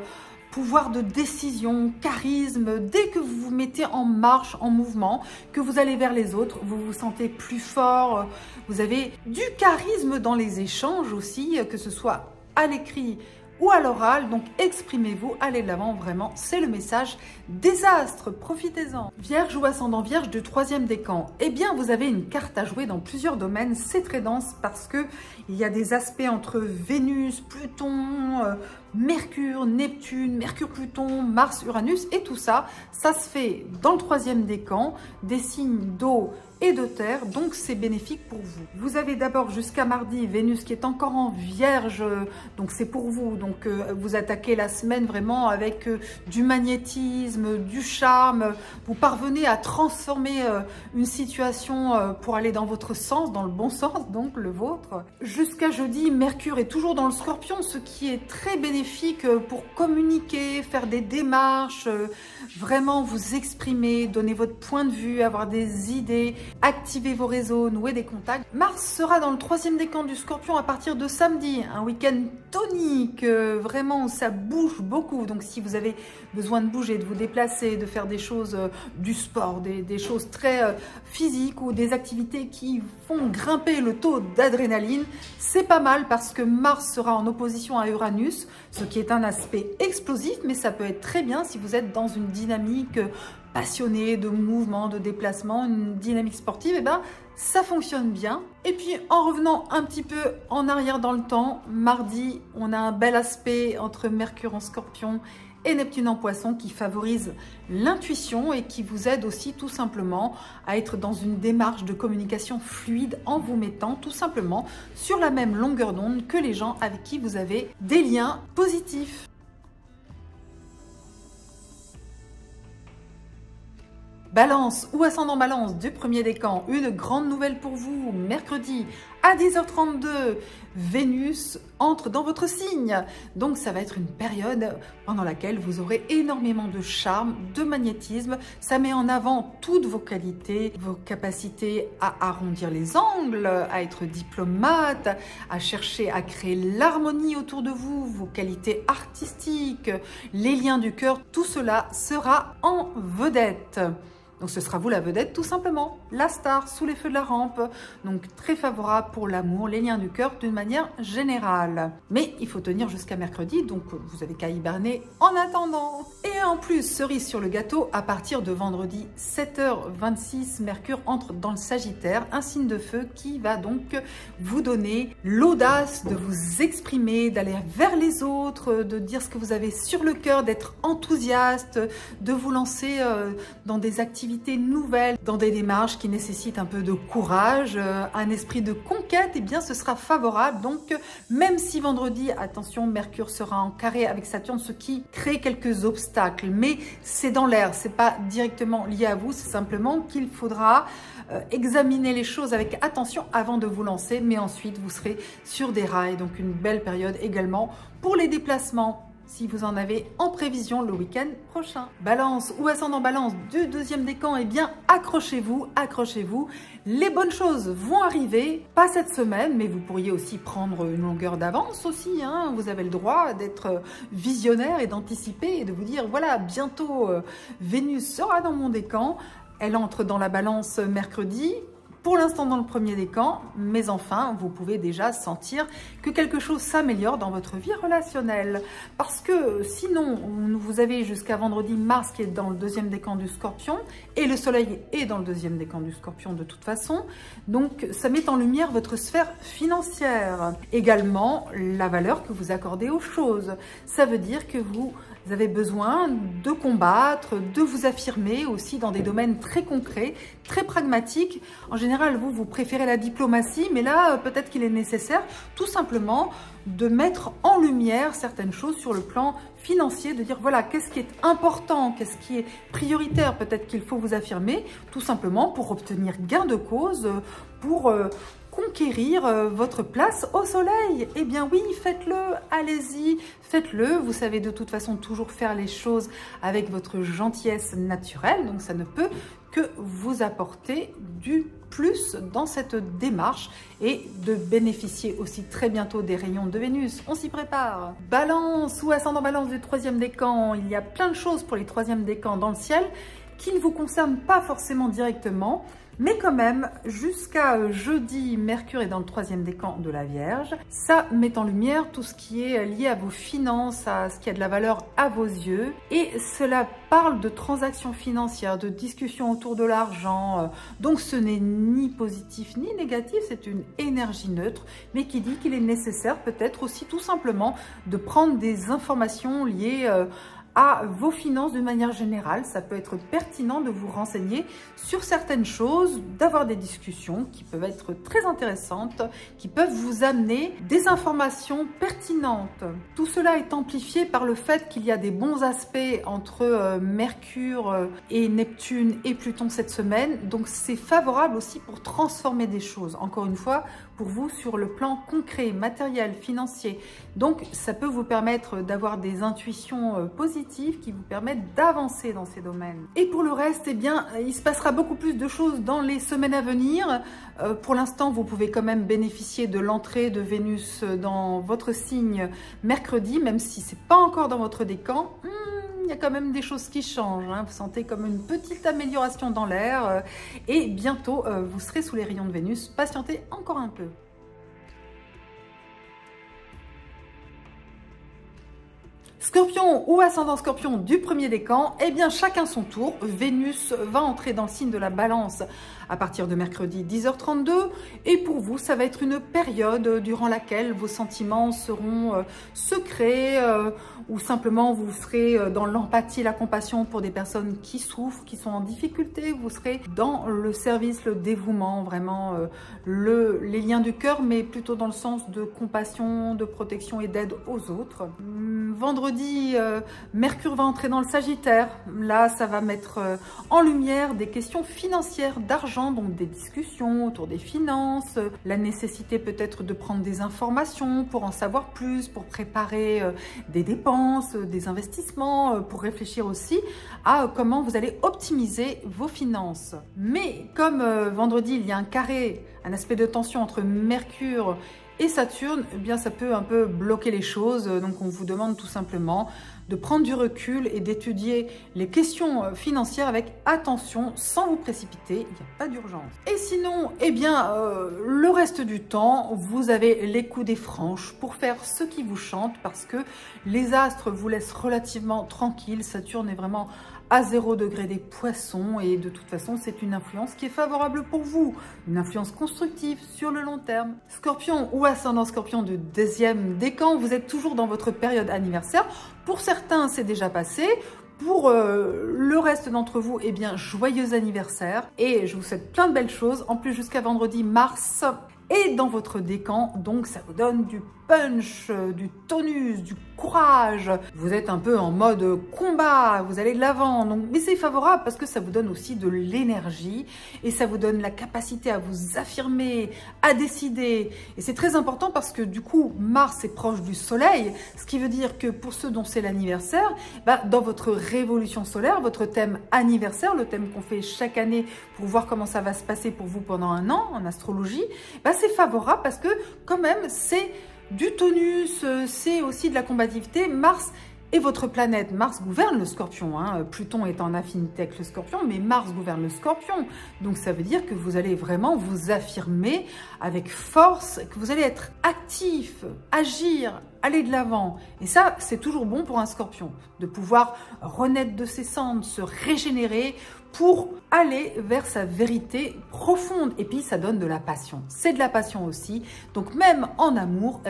pouvoir de décision, charisme. Dès que vous vous mettez en marche, en mouvement, que vous allez vers les autres, vous vous sentez plus fort, vous avez du charisme dans les échanges aussi, que ce soit à l'écrit ou à l'oral. Donc exprimez-vous, allez de l'avant, vraiment, c'est le message des astres, profitez-en. Vierge ou ascendant Vierge du troisième décan, eh bien vous avez une carte à jouer dans plusieurs domaines, c'est très dense parce que il y a des aspects entre Vénus, Pluton, Mercure, Neptune, Mercure, Pluton, Mars, Uranus et tout ça, ça se fait dans le troisième décan, des signes d'eau et de terre, donc c'est bénéfique pour vous. Vous avez d'abord jusqu'à mardi Vénus qui est encore en Vierge, donc c'est pour vous. Donc vous attaquez la semaine vraiment avec du magnétisme, du charme. Vous parvenez à transformer une situation pour aller dans votre sens, dans le bon sens, donc le vôtre. Jusqu'à jeudi, Mercure est toujours dans le Scorpion, ce qui est très bénéfique pour communiquer, faire des démarches, vraiment vous exprimer, donner votre point de vue, avoir des idées, activer vos réseaux, nouer des contacts. Mars sera dans le troisième décan du Scorpion à partir de samedi, un week-end tonique, vraiment où ça bouge beaucoup. Donc si vous avez besoin de bouger, de vous déplacer, de faire des choses, du sport, des choses très physiques ou des activités qui font grimper le taux d'adrénaline, c'est pas mal parce que Mars sera en opposition à Uranus, ce qui est un aspect explosif, mais ça peut être très bien si vous êtes dans une dynamique passionnée de mouvement, de déplacement, une dynamique sportive, et ben ça fonctionne bien. Et puis en revenant un petit peu en arrière dans le temps, mardi, on a un bel aspect entre Mercure en Scorpion et Neptune en Poisson qui favorise l'intuition et qui vous aide aussi tout simplement à être dans une démarche de communication fluide en vous mettant tout simplement sur la même longueur d'onde que les gens avec qui vous avez des liens positifs. Balance ou ascendant Balance du premier décan, une grande nouvelle pour vous. Mercredi à 10h32, Vénus entre dans votre signe. Donc ça va être une période pendant laquelle vous aurez énormément de charme, de magnétisme. Ça met en avant toutes vos qualités, vos capacités à arrondir les angles, à être diplomate, à chercher à créer l'harmonie autour de vous, vos qualités artistiques, les liens du cœur. Tout cela sera en vedette. Donc ce sera vous la vedette tout simplement, la star sous les feux de la rampe. Donc très favorable pour l'amour, les liens du cœur d'une manière générale. Mais il faut tenir jusqu'à mercredi, donc vous avez qu'à hiberner en attendant. Et en plus, cerise sur le gâteau, à partir de vendredi 7h26, Mercure entre dans le Sagittaire, un signe de feu qui va donc vous donner l'audace de vous exprimer, d'aller vers les autres, de dire ce que vous avez sur le cœur, d'être enthousiaste, de vous lancer dans des activités nouvelles, dans des démarches qui nécessitent un peu de courage, un esprit de conquête, et bien ce sera favorable. Donc même si vendredi, attention, Mercure sera en carré avec Saturne, ce qui crée quelques obstacles, mais c'est dans l'air, c'est pas directement lié à vous, c'est simplement qu'il faudra examiner les choses avec attention avant de vous lancer, mais ensuite vous serez sur des rails, donc une belle période également pour les déplacements, si vous en avez en prévision le week-end prochain. Balance ou ascendant Balance du deuxième décan, eh bien accrochez-vous, accrochez-vous. Les bonnes choses vont arriver, pas cette semaine, mais vous pourriez aussi prendre une longueur d'avance aussi, hein. Vous avez le droit d'être visionnaire et d'anticiper et de vous dire, voilà, bientôt Vénus sera dans mon décan. Elle entre dans la Balance mercredi. Pour l'instant dans le premier décan, mais enfin, vous pouvez déjà sentir que quelque chose s'améliore dans votre vie relationnelle. Parce que sinon, vous avez jusqu'à vendredi Mars qui est dans le deuxième décan du Scorpion, et le Soleil est dans le deuxième décan du Scorpion de toute façon. Donc, ça met en lumière votre sphère financière. Également, la valeur que vous accordez aux choses. Ça veut dire que vous avez besoin de combattre, de vous affirmer aussi dans des domaines très concrets, très pragmatiques. En général, vous préférez la diplomatie, mais là, peut-être qu'il est nécessaire tout simplement de mettre en lumière certaines choses sur le plan financier, de dire voilà, qu'est-ce qui est important, qu'est-ce qui est prioritaire, peut-être qu'il faut vous affirmer, tout simplement pour obtenir gain de cause, pour conquérir votre place au soleil. Eh bien oui, faites-le, allez-y, faites-le. Vous savez de toute façon toujours faire les choses avec votre gentillesse naturelle, donc ça ne peut que vous apporter du plus dans cette démarche et de bénéficier aussi très bientôt des rayons de Vénus. On s'y prépare. Balance ou ascendant Balance du troisième décan, il y a plein de choses pour les troisièmes décans dans le ciel qui ne vous concerne pas forcément directement. Mais quand même, jusqu'à jeudi, Mercure est dans le 3e décan de la Vierge. Ça met en lumière tout ce qui est lié à vos finances, à ce qui a de la valeur à vos yeux. Et cela parle de transactions financières, de discussions autour de l'argent. Donc ce n'est ni positif ni négatif, c'est une énergie neutre, mais qui dit qu'il est nécessaire peut-être aussi tout simplement de prendre des informations liées à vos finances de manière générale. Ça peut être pertinent de vous renseigner sur certaines choses, d'avoir des discussions qui peuvent être très intéressantes, qui peuvent vous amener des informations pertinentes. Tout cela est amplifié par le fait qu'il y a des bons aspects entre Mercure et Neptune et Pluton cette semaine. Donc c'est favorable aussi pour transformer des choses. Encore une fois, pour vous sur le plan concret, matériel, financier. Donc ça peut vous permettre d'avoir des intuitions positives qui vous permettent d'avancer dans ces domaines. Et pour le reste, eh bien, il se passera beaucoup plus de choses dans les semaines à venir. Pour l'instant, vous pouvez quand même bénéficier de l'entrée de Vénus dans votre signe mercredi, même si c'est pas encore dans votre décan. Il y a quand même des choses qui changent, hein. Vous sentez comme une petite amélioration dans l'air et bientôt vous serez sous les rayons de Vénus. Patientez encore un peu. Scorpion ou ascendant Scorpion du 1er décan, eh bien chacun son tour. Vénus va entrer dans le signe de la Balance à partir de mercredi 10h32 et pour vous ça va être une période durant laquelle vos sentiments seront secrets ou simplement vous serez dans l'empathie et la compassion pour des personnes qui souffrent, qui sont en difficulté. Vous serez dans le service, le dévouement, vraiment les liens du cœur, mais plutôt dans le sens de compassion, de protection et d'aide aux autres. Vendredi, Mercure va entrer dans le Sagittaire. Là, ça va mettre en lumière des questions financières, d'argent, donc des discussions autour des finances, la nécessité peut-être de prendre des informations pour en savoir plus, pour préparer des dépenses, des investissements, pour réfléchir aussi à comment vous allez optimiser vos finances. Mais comme vendredi, il y a un carré, un aspect de tension entre Mercure et Saturne, eh bien ça peut un peu bloquer les choses. Donc on vous demande tout simplement de prendre du recul et d'étudier les questions financières avec attention, sans vous précipiter. Il n'y a pas d'urgence. Et sinon, eh bien, le reste du temps, vous avez les coups des franches pour faire ce qui vous chante parce que les astres vous laissent relativement tranquille. Saturne est vraiment à 0 degré des Poissons et de toute façon c'est une influence qui est favorable pour vous, une influence constructive sur le long terme. Scorpion ou ascendant Scorpion de 2e décan, vous êtes toujours dans votre période anniversaire. Pour certains c'est déjà passé. Pour le reste d'entre vous, eh bien joyeux anniversaire et je vous souhaite plein de belles choses. En plus jusqu'à vendredi, Mars est dans votre décan, donc ça vous donne du punch, du tonus, du courage. Vous êtes un peu en mode combat, vous allez de l'avant. Donc, mais c'est favorable parce que ça vous donne aussi de l'énergie et ça vous donne la capacité à vous affirmer, à décider. Et c'est très important parce que du coup, Mars est proche du Soleil, ce qui veut dire que pour ceux dont c'est l'anniversaire, dans votre révolution solaire, votre thème anniversaire, le thème qu'on fait chaque année pour voir comment ça va se passer pour vous pendant un an en astrologie, c'est favorable parce que quand même c'est du tonus, c'est aussi de la combativité. Mars est votre planète. Mars gouverne le Scorpion. Pluton est en affinité avec le Scorpion, mais Mars gouverne le Scorpion. Donc ça veut dire que vous allez vraiment vous affirmer avec force, que vous allez être actif, agir, aller de l'avant. Et ça, c'est toujours bon pour un Scorpion, de pouvoir renaître de ses cendres, se régénérer pour aller vers sa vérité profonde. Et puis, ça donne de la passion. C'est de la passion aussi. Donc, même en amour,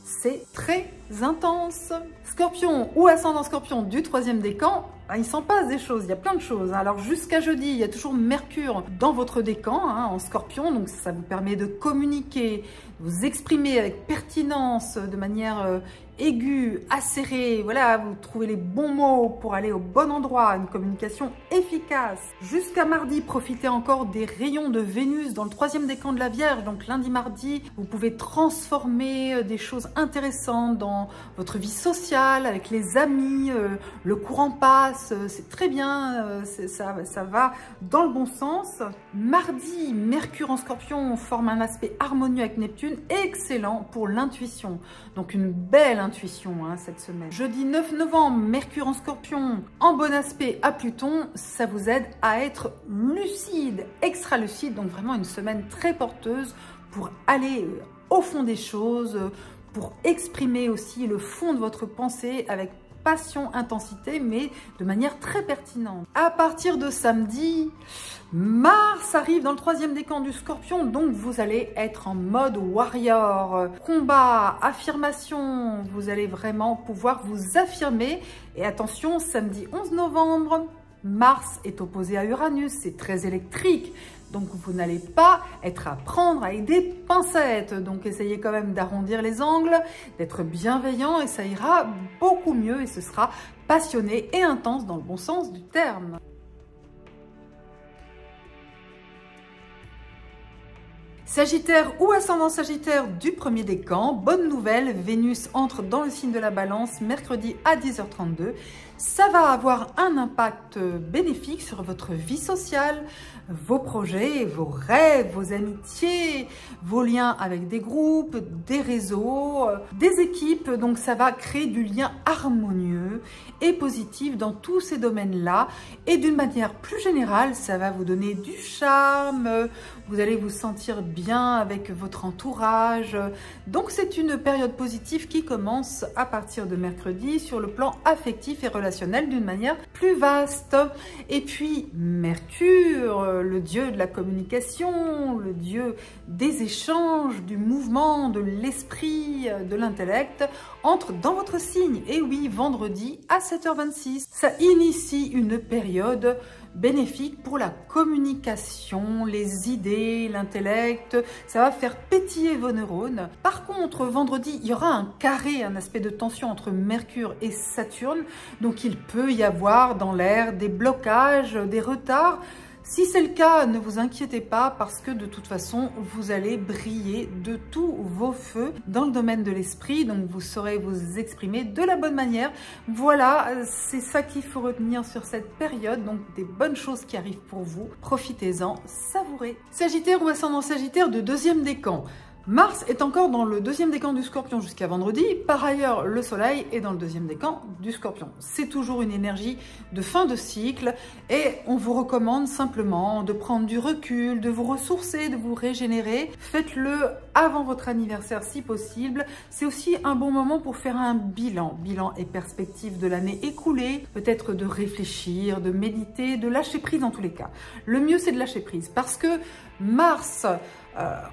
c'est très intense. Scorpion ou ascendant Scorpion du 3e décan, il s'en passe des choses, il y a plein de choses. Alors jusqu'à jeudi, il y a toujours Mercure dans votre décan, en Scorpion, donc ça vous permet de communiquer, de vous exprimer avec pertinence, de manière aiguë, acérée. Voilà, vous trouvez les bons mots pour aller au bon endroit, une communication efficace. Jusqu'à mardi, profitez encore des rayons de Vénus dans le 3e décan de la Vierge. Donc lundi, mardi, vous pouvez transformer des choses intéressantes dans votre vie sociale, avec les amis, le courant passe. passe, c'est très bien, ça va dans le bon sens. Mardi, Mercure en Scorpion forme un aspect harmonieux avec Neptune, excellent pour l'intuition. Donc une belle intuition cette semaine. Jeudi 9 novembre, Mercure en Scorpion en bon aspect à Pluton, ça vous aide à être lucide, extra lucide, donc vraiment une semaine très porteuse pour aller au fond des choses, pour exprimer aussi le fond de votre pensée avec passion, intensité, mais de manière très pertinente. À partir de samedi, Mars arrive dans le 3e décan du Scorpion, donc vous allez être en mode warrior, combat, affirmation, vous allez vraiment pouvoir vous affirmer. Et attention, samedi 11 novembre, Mars est opposé à Uranus, c'est très électrique. Donc, vous n'allez pas être à prendre avec des pincettes. Donc, essayez quand même d'arrondir les angles, d'être bienveillant et ça ira beaucoup mieux et ce sera passionné et intense dans le bon sens du terme. Sagittaire ou ascendant Sagittaire du premier décan, bonne nouvelle, Vénus entre dans le signe de la Balance mercredi à 10h32. Ça va avoir un impact bénéfique sur votre vie sociale, vos projets, vos rêves, vos amitiés, vos liens avec des groupes, des réseaux, des équipes. Donc ça va créer du lien harmonieux et positif dans tous ces domaines-là. Et d'une manière plus générale, ça va vous donner du charme, vous allez vous sentir bien avec votre entourage. Donc c'est une période positive qui commence à partir de mercredi sur le plan affectif et relationnel d'une manière plus vaste. Et puis Mercure, le dieu de la communication, le dieu des échanges, du mouvement, de l'esprit, de l'intellect, entre dans votre signe. Et oui, vendredi à 7h26. Ça initie une période bénéfique pour la communication, les idées, l'intellect. Ça va faire pétiller vos neurones. Par contre, vendredi, il y aura un carré, un aspect de tension entre Mercure et Saturne. Donc, il peut y avoir dans l'air des blocages, des retards. Si c'est le cas, ne vous inquiétez pas parce que de toute façon, vous allez briller de tous vos feux dans le domaine de l'esprit. Donc, vous saurez vous exprimer de la bonne manière. Voilà, c'est ça qu'il faut retenir sur cette période. Donc, des bonnes choses qui arrivent pour vous. Profitez-en, savourez. Sagittaire ou ascendant Sagittaire de 2e décan. Mars est encore dans le 2e décan du Scorpion jusqu'à vendredi. Par ailleurs, le Soleil est dans le 2e décan du Scorpion. C'est toujours une énergie de fin de cycle et on vous recommande simplement de prendre du recul, de vous ressourcer, de vous régénérer. Faites-le avant votre anniversaire si possible. C'est aussi un bon moment pour faire un bilan et perspective de l'année écoulée. Peut-être de réfléchir, de méditer, de lâcher prise en tous les cas. Le mieux, c'est de lâcher prise parce que Mars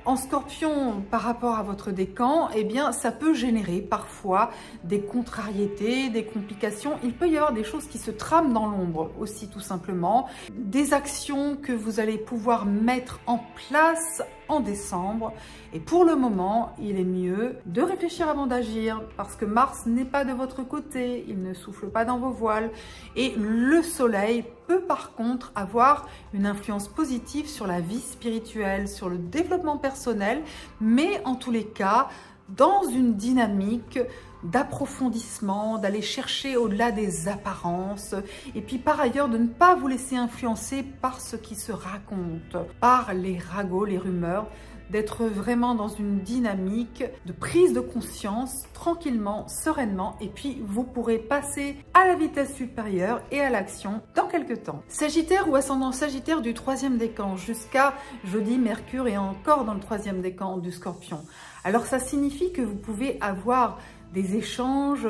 en Scorpion par rapport à votre décan, eh bien ça peut générer parfois des contrariétés, des complications. Il peut y avoir des choses qui se trament dans l'ombre aussi tout simplement. Des actions que vous allez pouvoir mettre en place en décembre. Et pour le moment, il est mieux de réfléchir avant d'agir parce que Mars n'est pas de votre côté, il ne souffle pas dans vos voiles. Et le Soleil peut par contre avoir une influence positive sur la vie spirituelle, sur le développement personnel, mais en tous les cas, dans une dynamique d'approfondissement, d'aller chercher au-delà des apparences et puis par ailleurs de ne pas vous laisser influencer par ce qui se raconte, par les ragots, les rumeurs, d'être vraiment dans une dynamique de prise de conscience tranquillement, sereinement et puis vous pourrez passer à la vitesse supérieure et à l'action dans quelques temps. Sagittaire ou ascendant Sagittaire du 3e décan jusqu'à jeudi, Mercure est encore dans le 3e décan du Scorpion. Alors ça signifie que vous pouvez avoir des échanges,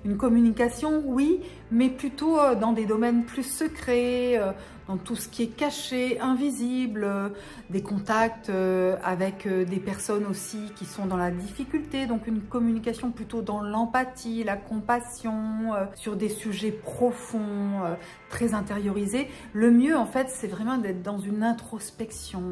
une communication, oui, mais plutôt dans des domaines plus secrets, dans tout ce qui est caché, invisible, des contacts avec des personnes aussi qui sont dans la difficulté, donc une communication plutôt dans l'empathie, la compassion, sur des sujets profonds, très intériorisés. Le mieux en fait, c'est vraiment d'être dans une introspection,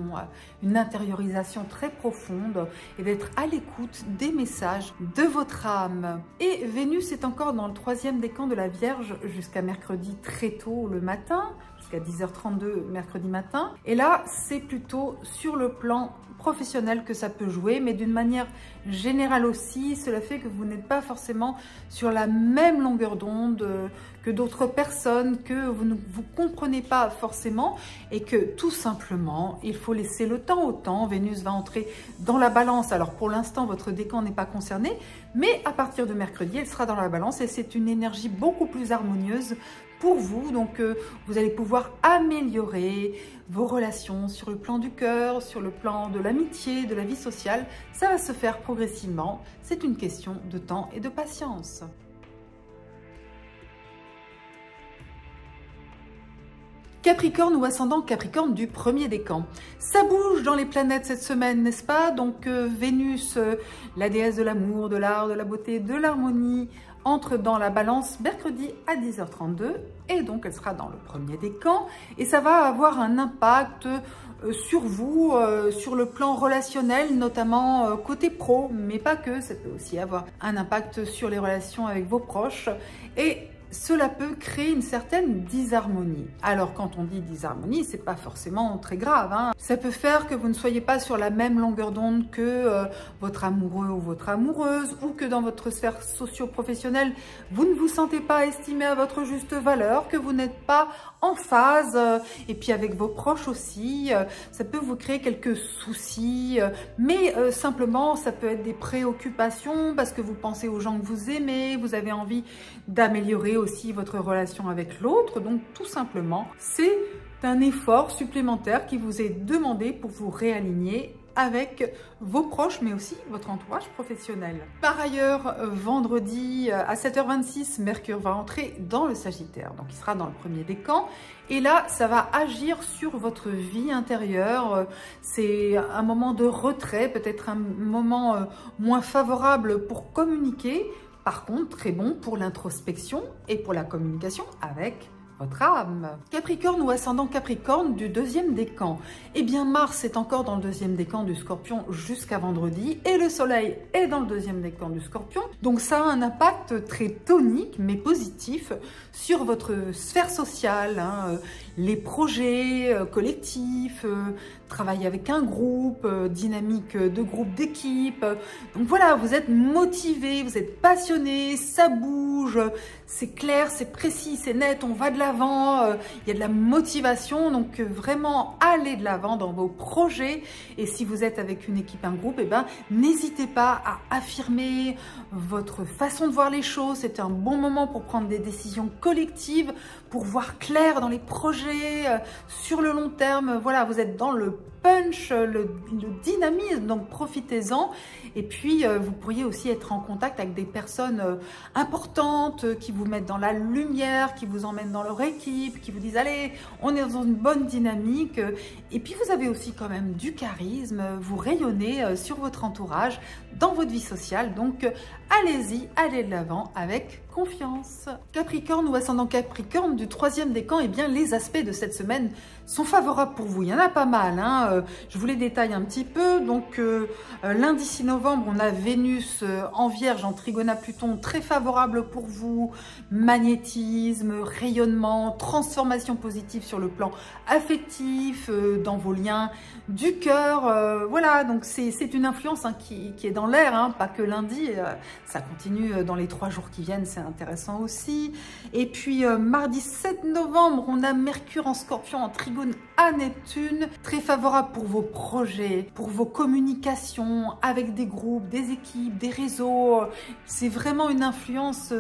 une intériorisation très profonde et d'être à l'écoute des messages de votre âme. Et Vénus est encore dans le 3e décan de la Vierge jusqu'à mercredi très tôt le matin, jusqu'à 10h32 mercredi matin. Et là, c'est plutôt sur le plan professionnel que ça peut jouer, mais d'une manière générale aussi, cela fait que vous n'êtes pas forcément sur la même longueur d'onde que d'autres personnes, que vous ne vous comprenez pas forcément et que tout simplement, il faut laisser le temps au temps. Vénus va entrer dans la balance. Alors pour l'instant, votre décan n'est pas concerné, mais à partir de mercredi, elle sera dans la balance et c'est une énergie beaucoup plus harmonieuse pour vous. Donc vous allez pouvoir améliorer vos relations sur le plan du cœur, sur le plan de l'amitié, de la vie sociale. Ça va se faire progressivement. C'est une question de temps et de patience. Capricorne ou ascendant Capricorne du premier décan. Ça bouge dans les planètes cette semaine, n'est-ce pas? Donc Vénus, la déesse de l'amour, de l'art, de la beauté, de l'harmonie, entre dans la balance mercredi à 10h32 et donc elle sera dans le premier décan et ça va avoir un impact sur vous, sur le plan relationnel, notamment côté pro, mais pas que, ça peut aussi avoir un impact sur les relations avec vos proches et cela peut créer une certaine disharmonie. Alors quand on dit disharmonie, c'est pas forcément très grave, hein. Ça peut faire que vous ne soyez pas sur la même longueur d'onde que votre amoureux ou votre amoureuse, ou que dans votre sphère socio-professionnelle, vous ne vous sentez pas estimé à votre juste valeur, que vous n'êtes pas en phase, et puis avec vos proches aussi, ça peut vous créer quelques soucis, mais simplement ça peut être des préoccupations parce que vous pensez aux gens que vous aimez, vous avez envie d'améliorer aussi votre relation avec l'autre. Donc tout simplement, c'est un effort supplémentaire qui vous est demandé pour vous réaligner avec vos proches, mais aussi votre entourage professionnel. Par ailleurs, vendredi à 7h26, Mercure va entrer dans le Sagittaire, donc il sera dans le premier décan. Et là, ça va agir sur votre vie intérieure. C'est un moment de retrait, peut-être un moment moins favorable pour communiquer. Par contre, très bon pour l'introspection et pour la communication avec votre âme. Capricorne ou ascendant Capricorne du deuxième décan. Eh bien, Mars est encore dans le deuxième décan du Scorpion jusqu'à vendredi et le Soleil est dans le deuxième décan du Scorpion. Donc, ça a un impact très tonique mais positif sur votre sphère sociale, hein, les projets collectifs, travailler avec un groupe, dynamique de groupe, d'équipe. Donc voilà, vous êtes motivé, vous êtes passionné, ça bouge, c'est clair, c'est précis, c'est net, on va de l'avant, il y a de la motivation, donc vraiment allez de l'avant dans vos projets. Et si vous êtes avec une équipe, un groupe, eh ben, n'hésitez pas à affirmer votre façon de voir les choses. C'est un bon moment pour prendre des décisions collectives, pour voir clair dans les projets, sur le long terme. Voilà, vous êtes dans le punch, le dynamisme, donc profitez-en. Et puis, vous pourriez aussi être en contact avec des personnes importantes qui vous mettent dans la lumière, qui vous emmènent dans leur équipe, qui vous disent « Allez, on est dans une bonne dynamique ». Et puis, vous avez aussi quand même du charisme, vous rayonnez sur votre entourage, dans votre vie sociale. Donc, allez-y, allez de l'avant avec confiance. Capricorne ou ascendant Capricorne du troisième décan, eh bien, les aspects de cette semaine sont favorables pour vous. Il y en a pas mal, hein. Je vous les détaille un petit peu. Donc, lundi 6 novembre, on a Vénus en Vierge, en trigone à Pluton, très favorable pour vous. Magnétisme, rayonnement, transformation positive sur le plan affectif, dans vos liens du cœur. Voilà, donc c'est une influence, hein, qui est dans l'air, hein, pas que lundi. Ça continue dans les 3 jours qui viennent, c'est intéressant aussi. Et puis, mardi 7 novembre, on a Mercure en Scorpion, en trigone à Neptune, très favorable pour vos projets, pour vos communications avec des groupes, des équipes, des réseaux. C'est vraiment une influence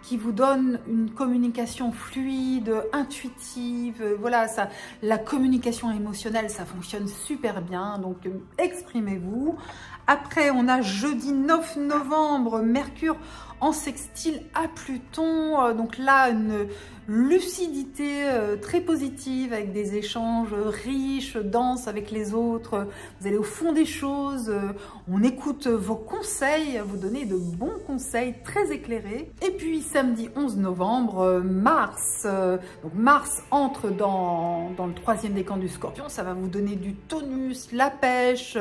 qui vous donne une communication fluide, intuitive. Voilà, ça, la communication émotionnelle, ça fonctionne super bien. Donc, exprimez-vous. Après, on a jeudi 9 novembre, Mercure en sextile à Pluton. Donc là, une lucidité très positive avec des échanges riches, denses avec les autres. Vous allez au fond des choses. On écoute vos conseils, vous donnez de bons conseils très éclairés. Et puis samedi 11 novembre, Mars. Donc Mars entre dans le troisième décan du Scorpion. Ça va vous donner du tonus, la pêche,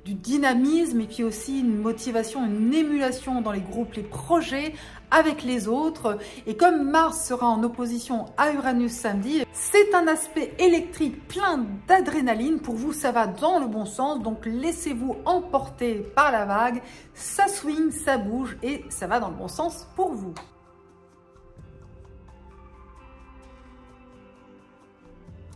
du dynamisme et puis aussi une motivation, une émulation dans les groupes, les projets avec les autres. Et comme Mars sera en opposition opposition à Uranus samedi. C'est un aspect électrique plein d'adrénaline. Pour vous, ça va dans le bon sens. Donc, laissez-vous emporter par la vague. Ça swing, ça bouge et ça va dans le bon sens pour vous.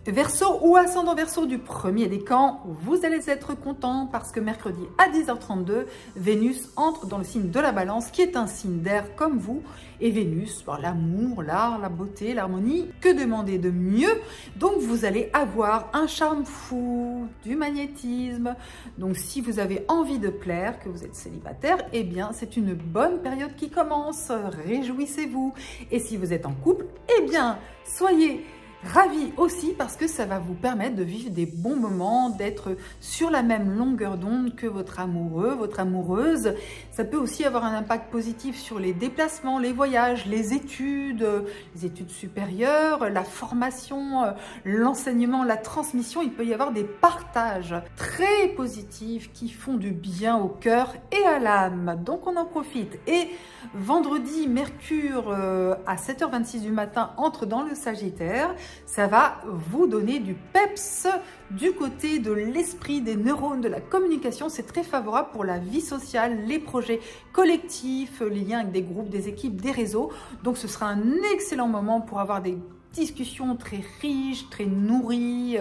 Verseau ou ascendant Verseau du premier décan, vous allez être content parce que mercredi à 10h32, Vénus entre dans le signe de la Balance qui est un signe d'air comme vous. Et Vénus, l'amour, l'art, la beauté, l'harmonie, que demander de mieux? Donc vous allez avoir un charme fou, du magnétisme. Donc si vous avez envie de plaire, que vous êtes célibataire, eh bien c'est une bonne période qui commence. Réjouissez-vous. Et si vous êtes en couple, eh bien soyez ravi aussi parce que ça va vous permettre de vivre des bons moments, d'être sur la même longueur d'onde que votre amoureux, votre amoureuse. Ça peut aussi avoir un impact positif sur les déplacements, les voyages, les études supérieures, la formation, l'enseignement, la transmission. Il peut y avoir des partages très positifs qui font du bien au cœur et à l'âme. Donc on en profite. Et vendredi, Mercure à 7h26 du matin entre dans le Sagittaire. Ça va vous donner du peps du côté de l'esprit, des neurones, de la communication. C'est très favorable pour la vie sociale, les projets collectifs, les liens avec des groupes, des équipes, des réseaux. Donc ce sera un excellent moment pour avoir des discussions très riches, très nourries,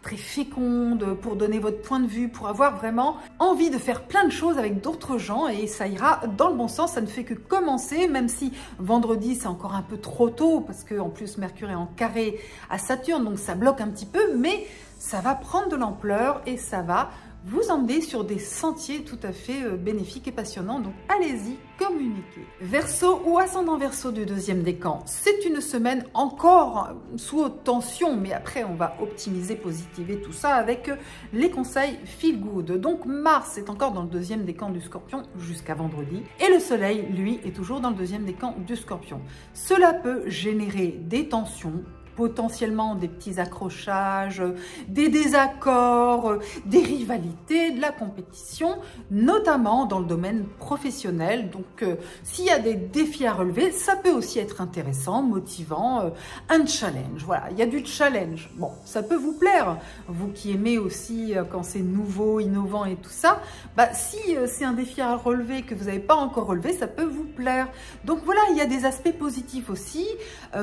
très fécondes, pour donner votre point de vue, pour avoir vraiment envie de faire plein de choses avec d'autres gens et ça ira dans le bon sens. Ça ne fait que commencer, même si vendredi c'est encore un peu trop tôt parce que en plus Mercure est en carré à Saturne, donc ça bloque un petit peu, mais ça va prendre de l'ampleur et ça va vous emmener sur des sentiers tout à fait bénéfiques et passionnants. Donc allez-y, communiquez. Verseau ou ascendant Verseau du deuxième décan, c'est une semaine encore sous haute tension, mais après on va optimiser, positiver tout ça avec les conseils feel good. Donc Mars est encore dans le deuxième décan du Scorpion jusqu'à vendredi et le Soleil, lui, est toujours dans le deuxième décan du Scorpion. Cela peut générer des tensions, potentiellement des petits accrochages, des désaccords, des rivalités, de la compétition, notamment dans le domaine professionnel. Donc, s'il y a des défis à relever, ça peut aussi être intéressant, motivant, un challenge. Voilà, il y a du challenge. Bon, ça peut vous plaire, vous qui aimez aussi quand c'est nouveau, innovant et tout ça. Bah, si c'est un défi à relever que vous n'avez pas encore relevé, ça peut vous plaire. Donc voilà, il y a des aspects positifs aussi.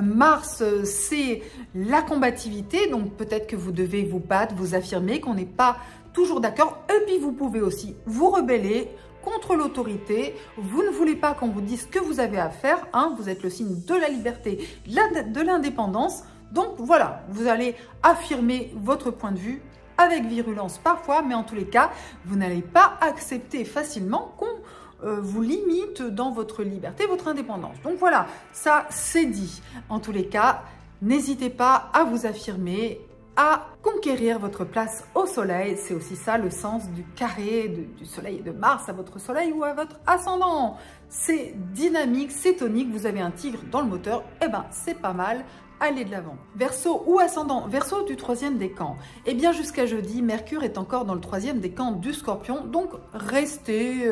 Mars, c'est la combativité, donc peut-être que vous devez vous battre, vous affirmer, qu'on n'est pas toujours d'accord. Et puis vous pouvez aussi vous rebeller contre l'autorité. Vous ne voulez pas qu'on vous dise ce que vous avez à faire, hein. Vous êtes le signe de la liberté, de l'indépendance. Donc voilà, vous allez affirmer votre point de vue avec virulence parfois, mais en tous les cas, vous n'allez pas accepter facilement qu'on vous limite dans votre liberté, votre indépendance. Donc voilà, ça c'est dit. En tous les cas, n'hésitez pas à vous affirmer, à conquérir votre place au soleil. C'est aussi ça le sens du carré du soleil et de Mars à votre soleil ou à votre ascendant. C'est dynamique, c'est tonique, vous avez un tigre dans le moteur, eh ben c'est pas mal. Allez de l'avant. Verseau ou ascendant Verseau du troisième décan. Eh bien jusqu'à jeudi, Mercure est encore dans le troisième décan du Scorpion. Donc restez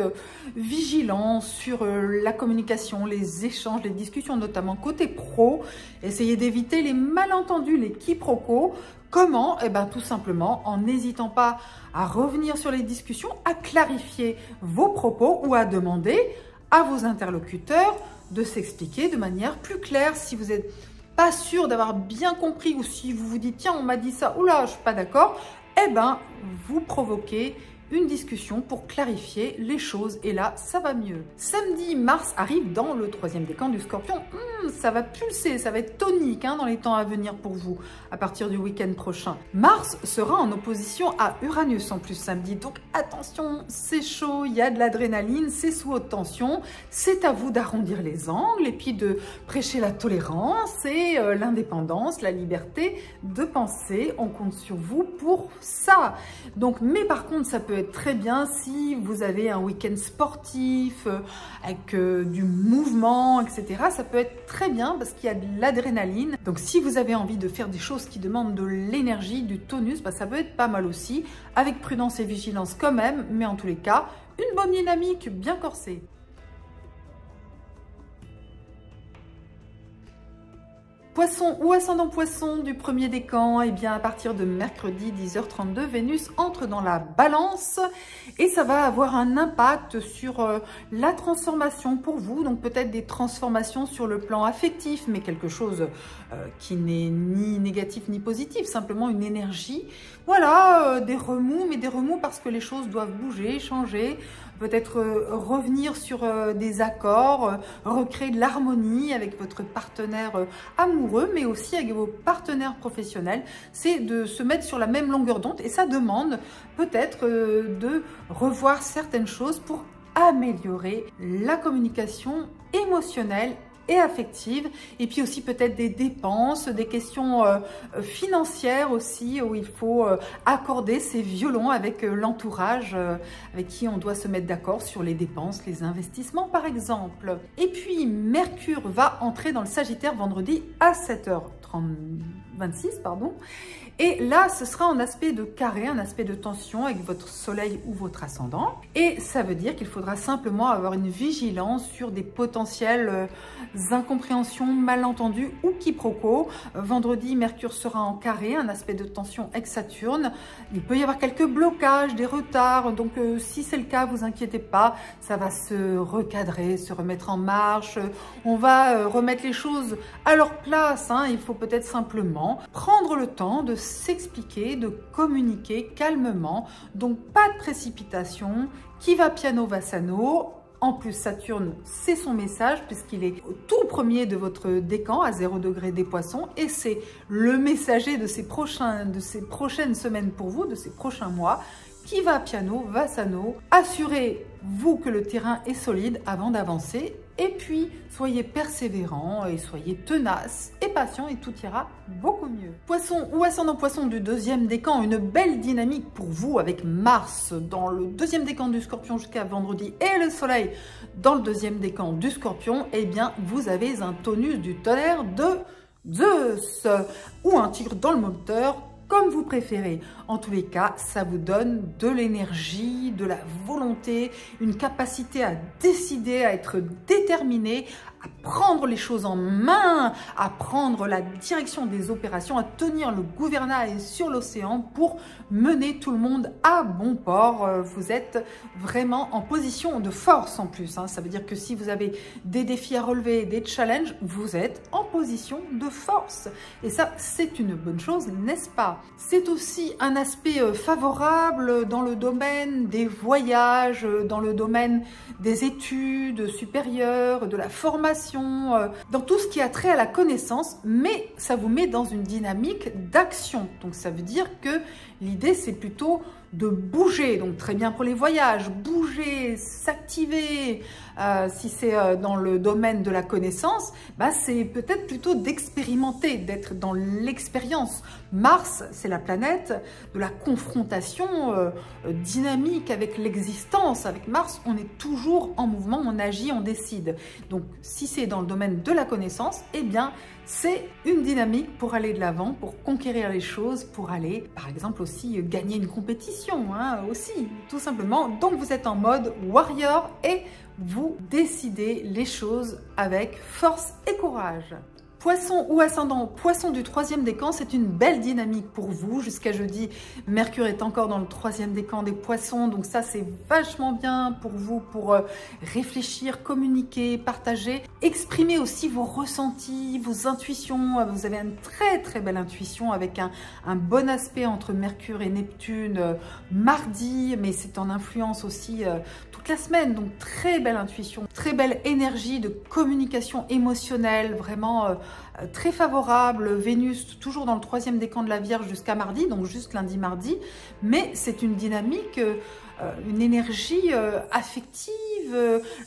vigilants sur la communication, les échanges, les discussions, notamment côté pro. Essayez d'éviter les malentendus, les quiproquos. Comment? Eh bien tout simplement en n'hésitant pas à revenir sur les discussions, à clarifier vos propos ou à demander à vos interlocuteurs de s'expliquer de manière plus claire. Si vous êtes pas sûr d'avoir bien compris ou si vous vous dites tiens on m'a dit ça, oula je suis pas d'accord, eh ben vous provoquez une discussion pour clarifier les choses et là ça va mieux. Samedi, Mars arrive dans le troisième décan du Scorpion. Ça va pulser, ça va être tonique dans les temps à venir pour vous à partir du week-end prochain. Mars sera en opposition à Uranus en plus samedi, donc attention, c'est chaud, il y a de l'adrénaline, c'est sous haute tension, c'est à vous d'arrondir les angles et puis de prêcher la tolérance et l'indépendance, la liberté de penser. On compte sur vous pour ça. Donc, mais par contre, ça peut être très bien si vous avez un week-end sportif avec du mouvement, etc. Ça peut être très bien parce qu'il y a de l'adrénaline. Donc, si vous avez envie de faire des choses qui demandent de l'énergie, du tonus, ça peut être pas mal aussi, avec prudence et vigilance quand même, mais en tous les cas, une bonne dynamique bien corsée. Poisson ou ascendant Poisson du premier décan, eh bien à partir de mercredi 10h32, Vénus entre dans la Balance et ça va avoir un impact sur la transformation pour vous. Donc peut-être des transformations sur le plan affectif, mais quelque chose qui n'est ni négatif ni positif, simplement une énergie. Voilà, des remous, mais des remous parce que les choses doivent bouger, changer. Peut-être revenir sur des accords, recréer de l'harmonie avec votre partenaire amoureux, mais aussi avec vos partenaires professionnels. C'est de se mettre sur la même longueur d'onde et ça demande peut-être de revoir certaines choses pour améliorer la communication émotionnelle et affective, et puis aussi peut-être des dépenses, des questions financières aussi, où il faut accorder ses violons avec l'entourage avec qui on doit se mettre d'accord sur les dépenses, les investissements par exemple. Et puis Mercure va entrer dans le Sagittaire vendredi à 7h26, pardon. Et là, ce sera en aspect de carré, un aspect de tension avec votre soleil ou votre ascendant. Et ça veut dire qu'il faudra simplement avoir une vigilance sur des potentielles incompréhensions, malentendus ou quiproquos. Vendredi, Mercure sera en carré, un aspect de tension avec Saturne. Il peut y avoir quelques blocages, des retards. Donc, si c'est le cas, vous inquiétez pas, ça va se recadrer, se remettre en marche. On va remettre les choses à leur place. Hein. Il faut peut-être simplement prendre le temps de s'expliquer, de communiquer calmement. Donc, pas de précipitation. Qui va piano va sano. En plus, Saturne, c'est son message puisqu'il est au tout premier de votre décan à 0 degré des Poissons et c'est le messager de ces prochaines semaines pour vous, de ces prochains mois. Qui va piano va sano. Assurez-vous que le terrain est solide avant d'avancer. Et puis, soyez persévérants et soyez tenaces et patients et tout ira beaucoup mieux. Poisson ou ascendant Poisson du deuxième décan, une belle dynamique pour vous avec Mars dans le deuxième décan du Scorpion jusqu'à vendredi et le Soleil dans le deuxième décan du Scorpion. Eh bien, vous avez un tonus du tonnerre de Zeus ou un tigre dans le moteur, comme vous préférez. En tous les cas, ça vous donne de l'énergie, de la volonté, une capacité à décider, à être déterminé, à prendre les choses en main, à prendre la direction des opérations, à tenir le gouvernail sur l'océan pour mener tout le monde à bon port. Vous êtes vraiment en position de force en plus. Hein. Ça veut dire que si vous avez des défis à relever, des challenges, vous êtes en position de force. Et ça, c'est une bonne chose, n'est-ce pas? C'est aussi un aspect favorable dans le domaine des voyages, dans le domaine des études supérieures, de la formation, dans tout ce qui a trait à la connaissance, mais ça vous met dans une dynamique d'action. Donc ça veut dire que l'idée c'est plutôt de bouger, donc très bien pour les voyages, bouger, s'activer. Si c'est dans le domaine de la connaissance, bah c'est peut-être plutôt d'expérimenter, d'être dans l'expérience. Mars, c'est la planète de la confrontation dynamique avec l'existence. Avec Mars, on est toujours en mouvement, on agit, on décide. Donc, si c'est dans le domaine de la connaissance, eh bien, c'est une dynamique pour aller de l'avant, pour conquérir les choses, pour aller, par exemple, aussi gagner une compétition, hein, aussi, tout simplement. Donc, vous êtes en mode warrior et vous décidez les choses avec force et courage. Poisson ou ascendant Poisson du troisième décan, c'est une belle dynamique pour vous. Jusqu'à jeudi, Mercure est encore dans le troisième décan des Poissons. Donc ça, c'est vachement bien pour vous, pour réfléchir, communiquer, partager. Exprimer aussi vos ressentis, vos intuitions. Vous avez une très belle intuition avec un bon aspect entre Mercure et Neptune mardi. Mais c'est en influence aussi toute la semaine. Donc très belle intuition, très belle énergie de communication émotionnelle, vraiment très favorable. Vénus toujours dans le troisième décan de la Vierge jusqu'à mardi, donc juste lundi, mardi. Mais c'est une dynamique, une énergie affective.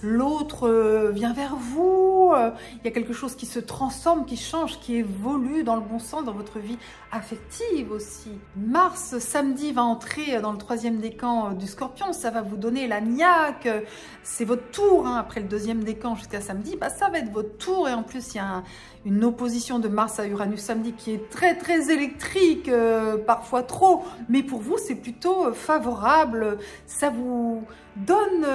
L'autre vient vers vous. Il y a quelque chose qui se transforme, qui change, qui évolue dans le bon sens dans votre vie affective aussi. Mars, samedi, va entrer dans le troisième décan du Scorpion. Ça va vous donner la niaque. C'est votre tour, hein, après le deuxième décan jusqu'à samedi. Bah, ça va être votre tour. Et en plus, il y a une opposition de Mars à Uranus samedi qui est très électrique, parfois trop. Mais pour vous, c'est plutôt favorable. Ça vous donne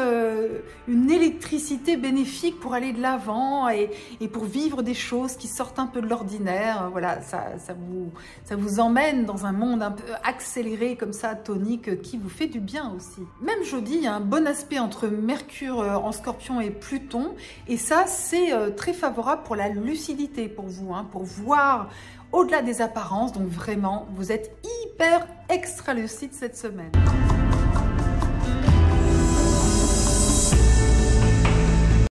une électricité bénéfique pour aller de l'avant et pour vivre des choses qui sortent un peu de l'ordinaire. Voilà, ça vous emmène dans un monde un peu accéléré comme ça, tonique, qui vous fait du bien aussi. Même jeudi, il y a un bon aspect entre Mercure en Scorpion et Pluton, et ça c'est très favorable pour la lucidité pour vous, hein, pour voir au-delà des apparences. Donc vraiment, vous êtes hyper extra lucide cette semaine.